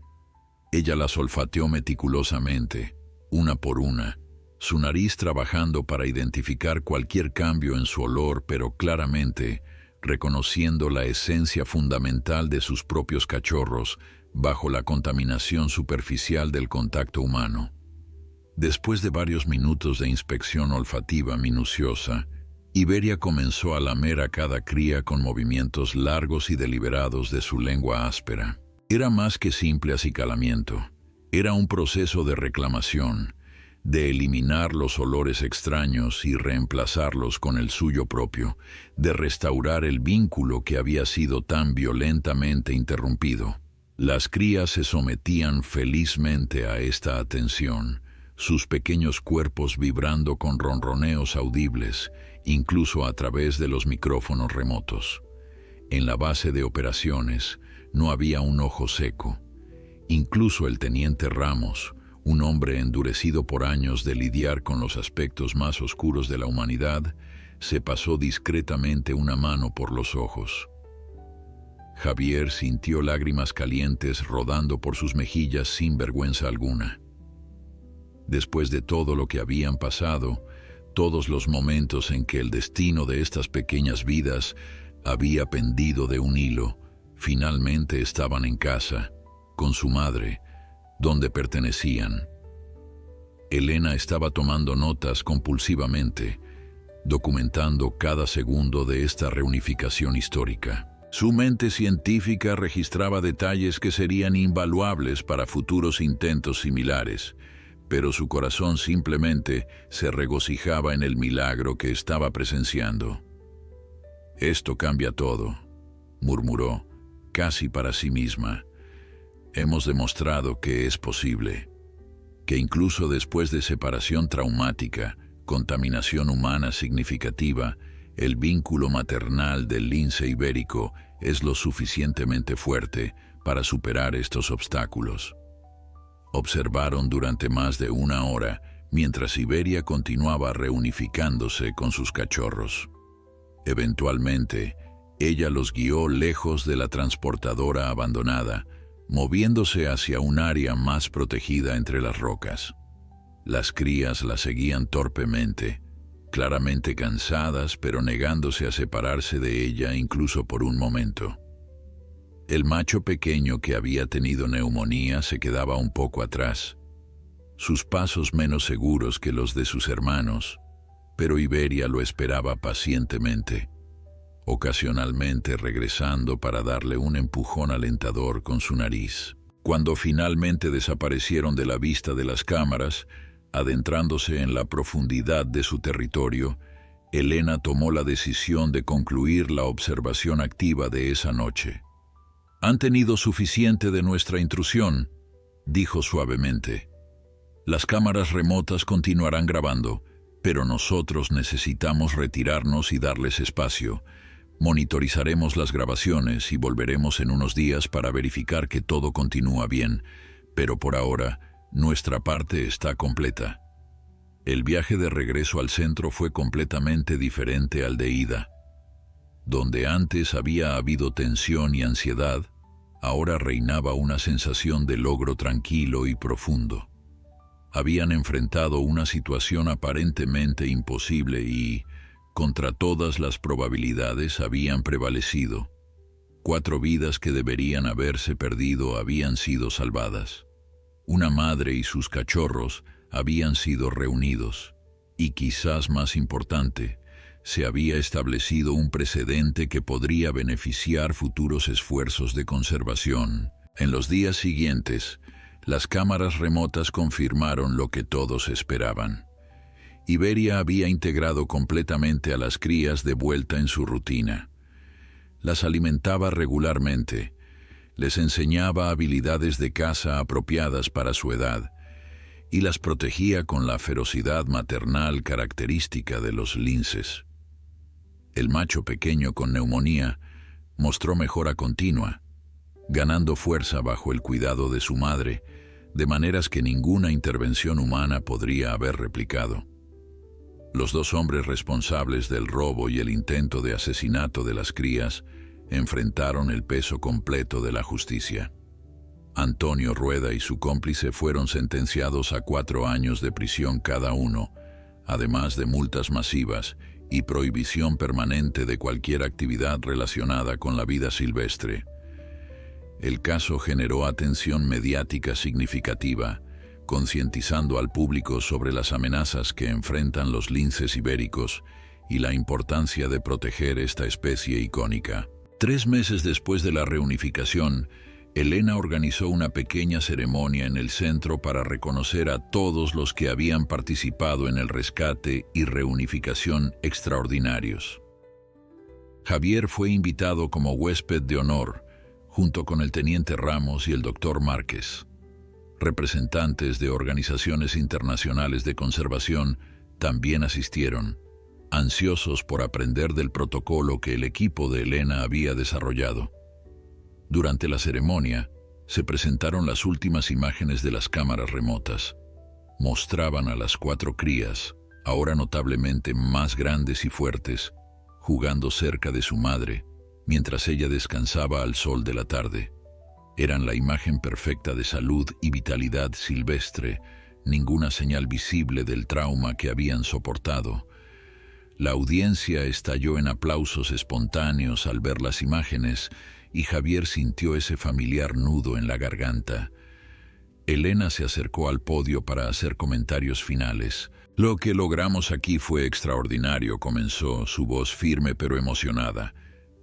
Ella las olfateó meticulosamente, una por una, su nariz trabajando para identificar cualquier cambio en su olor, pero claramente reconociendo la esencia fundamental de sus propios cachorros bajo la contaminación superficial del contacto humano. Después de varios minutos de inspección olfativa minuciosa, Iberia comenzó a lamer a cada cría con movimientos largos y deliberados de su lengua áspera. Era más que simple acicalamiento. Era un proceso de reclamación, de eliminar los olores extraños y reemplazarlos con el suyo propio, de restaurar el vínculo que había sido tan violentamente interrumpido. Las crías se sometían felizmente a esta atención, sus pequeños cuerpos vibrando con ronroneos audibles, incluso a través de los micrófonos remotos. En la base de operaciones no había un ojo seco. Incluso el teniente Ramos, un hombre endurecido por años de lidiar con los aspectos más oscuros de la humanidad, se pasó discretamente una mano por los ojos. Javier sintió lágrimas calientes rodando por sus mejillas sin vergüenza alguna. Después de todo lo que habían pasado, todos los momentos en que el destino de estas pequeñas vidas había pendido de un hilo, finalmente estaban en casa, con su madre, donde pertenecían. Elena estaba tomando notas compulsivamente, documentando cada segundo de esta reunificación histórica. Su mente científica registraba detalles que serían invaluables para futuros intentos similares, pero su corazón simplemente se regocijaba en el milagro que estaba presenciando. «Esto cambia todo», murmuró, casi para sí misma. «Hemos demostrado que es posible, que incluso después de separación traumática, contaminación humana significativa, el vínculo maternal del lince ibérico es lo suficientemente fuerte para superar estos obstáculos». Observaron durante más de una hora mientras Iberia continuaba reunificándose con sus cachorros. Eventualmente, ella los guió lejos de la transportadora abandonada, moviéndose hacia un área más protegida entre las rocas. Las crías la seguían torpemente, claramente cansadas, pero negándose a separarse de ella incluso por un momento. El macho pequeño que había tenido neumonía se quedaba un poco atrás, sus pasos menos seguros que los de sus hermanos, pero Iberia lo esperaba pacientemente, ocasionalmente regresando para darle un empujón alentador con su nariz. Cuando finalmente desaparecieron de la vista de las cámaras, adentrándose en la profundidad de su territorio, Elena tomó la decisión de concluir la observación activa de esa noche. «Han tenido suficiente de nuestra intrusión», dijo suavemente. «Las cámaras remotas continuarán grabando, pero nosotros necesitamos retirarnos y darles espacio. Monitorizaremos las grabaciones y volveremos en unos días para verificar que todo continúa bien, pero por ahora, nuestra parte está completa». El viaje de regreso al centro fue completamente diferente al de ida. Donde antes había habido tensión y ansiedad, ahora reinaba una sensación de logro tranquilo y profundo. Habían enfrentado una situación aparentemente imposible y, contra todas las probabilidades, habían prevalecido. 4 vidas que deberían haberse perdido habían sido salvadas. Una madre y sus cachorros habían sido reunidos, y quizás más importante, se había establecido un precedente que podría beneficiar futuros esfuerzos de conservación. En los días siguientes, las cámaras remotas confirmaron lo que todos esperaban. Iberia había integrado completamente a las crías de vuelta en su rutina. Las alimentaba regularmente, les enseñaba habilidades de caza apropiadas para su edad, y las protegía con la ferocidad maternal característica de los linces. El macho pequeño con neumonía mostró mejora continua, ganando fuerza bajo el cuidado de su madre, de maneras que ninguna intervención humana podría haber replicado. Los 2 hombres responsables del robo y el intento de asesinato de las crías enfrentaron el peso completo de la justicia. Antonio Rueda y su cómplice fueron sentenciados a 4 años de prisión cada uno, además de multas masivas y prohibición permanente de cualquier actividad relacionada con la vida silvestre. El caso generó atención mediática significativa, concientizando al público sobre las amenazas que enfrentan los linces ibéricos y la importancia de proteger esta especie icónica. 3 meses después de la reunificación, Elena organizó una pequeña ceremonia en el centro para reconocer a todos los que habían participado en el rescate y reunificación extraordinarios. Javier fue invitado como huésped de honor, junto con el teniente Ramos y el doctor Márquez. Representantes de organizaciones internacionales de conservación también asistieron, ansiosos por aprender del protocolo que el equipo de Elena había desarrollado. Durante la ceremonia, se presentaron las últimas imágenes de las cámaras remotas. Mostraban a las 4 crías, ahora notablemente más grandes y fuertes, jugando cerca de su madre, mientras ella descansaba al sol de la tarde. Eran la imagen perfecta de salud y vitalidad silvestre, ninguna señal visible del trauma que habían soportado. La audiencia estalló en aplausos espontáneos al ver las imágenes, y Javier sintió ese familiar nudo en la garganta. Elena se acercó al podio para hacer comentarios finales. «Lo que logramos aquí fue extraordinario», comenzó, su voz firme pero emocionada.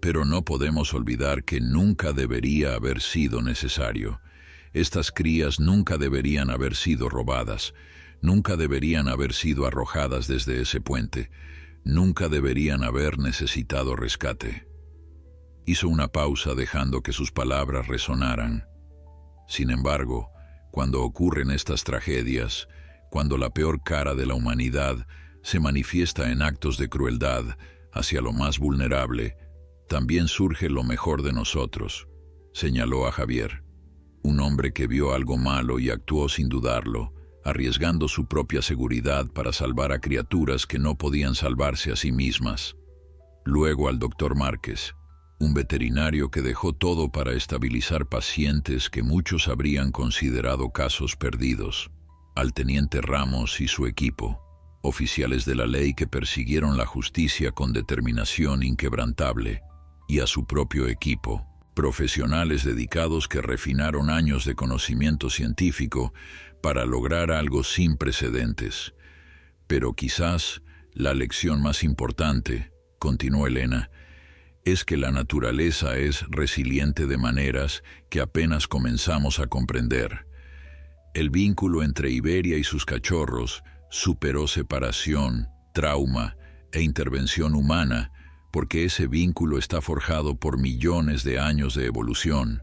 «Pero no podemos olvidar que nunca debería haber sido necesario. Estas crías nunca deberían haber sido robadas, nunca deberían haber sido arrojadas desde ese puente, nunca deberían haber necesitado rescate». Hizo una pausa dejando que sus palabras resonaran. Sin embargo, cuando ocurren estas tragedias, cuando la peor cara de la humanidad se manifiesta en actos de crueldad hacia lo más vulnerable, también surge lo mejor de nosotros, señaló a Javier, un hombre que vio algo malo y actuó sin dudarlo, arriesgando su propia seguridad para salvar a criaturas que no podían salvarse a sí mismas. Luego al doctor Márquez, un veterinario que dejó todo para estabilizar pacientes que muchos habrían considerado casos perdidos, al teniente Ramos y su equipo, oficiales de la ley que persiguieron la justicia con determinación inquebrantable, y a su propio equipo, profesionales dedicados que refinaron años de conocimiento científico para lograr algo sin precedentes. Pero quizás la lección más importante, continuó Elena, es que la naturaleza es resiliente de maneras que apenas comenzamos a comprender. El vínculo entre Iberia y sus cachorros superó separación, trauma e intervención humana, porque ese vínculo está forjado por millones de años de evolución.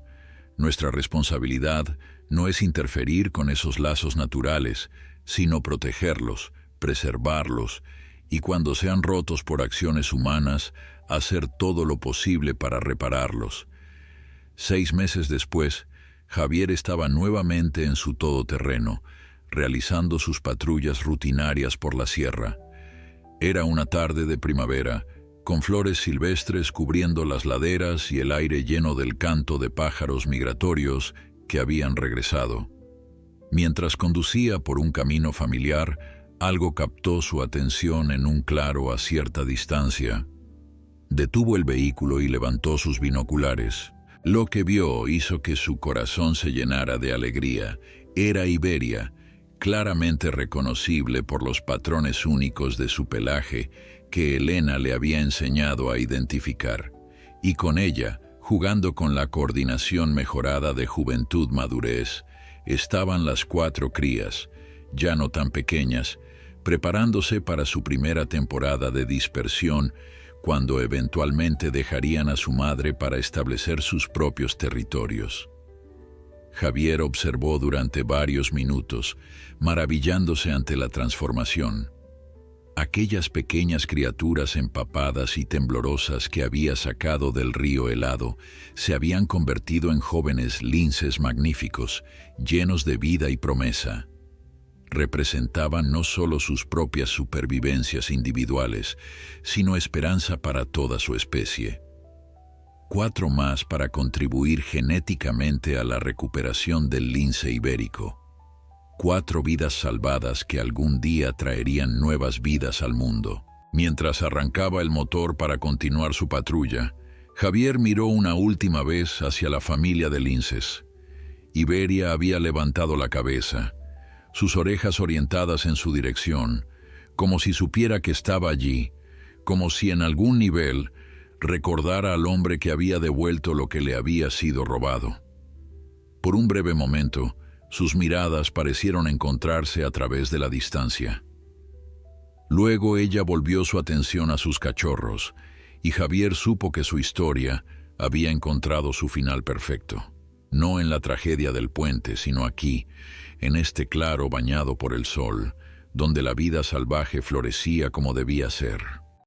Nuestra responsabilidad no es interferir con esos lazos naturales, sino protegerlos, preservarlos, y cuando sean rotos por acciones humanas, hacer todo lo posible para repararlos. 6 meses después, Javier estaba nuevamente en su todoterreno, realizando sus patrullas rutinarias por la sierra. Era una tarde de primavera, con flores silvestres cubriendo las laderas y el aire lleno del canto de pájaros migratorios que habían regresado. Mientras conducía por un camino familiar, algo captó su atención en un claro a cierta distancia. Detuvo el vehículo y levantó sus binoculares. Lo que vio hizo que su corazón se llenara de alegría. Era Iberia, claramente reconocible por los patrones únicos de su pelaje que Elena le había enseñado a identificar, y con ella, jugando con la coordinación mejorada de juventud-madurez, estaban las 4 crías, ya no tan pequeñas, preparándose para su primera temporada de dispersión, cuando eventualmente dejarían a su madre para establecer sus propios territorios. Javier observó durante varios minutos, maravillándose ante la transformación. Aquellas pequeñas criaturas empapadas y temblorosas que había sacado del río helado se habían convertido en jóvenes linces magníficos, llenos de vida y promesa. Representaban no solo sus propias supervivencias individuales, sino esperanza para toda su especie. 4 más para contribuir genéticamente a la recuperación del lince ibérico. 4 vidas salvadas que algún día traerían nuevas vidas al mundo. Mientras arrancaba el motor para continuar su patrulla, Javier miró una última vez hacia la familia de linces. Iberia había levantado la cabeza, sus orejas orientadas en su dirección, como si supiera que estaba allí, como si en algún nivel recordara al hombre que había devuelto lo que le había sido robado. Por un breve momento, sus miradas parecieron encontrarse a través de la distancia. Luego ella volvió su atención a sus cachorros, y Javier supo que su historia había encontrado su final perfecto. No en la tragedia del puente, sino aquí, en este claro bañado por el sol, donde la vida salvaje florecía como debía ser.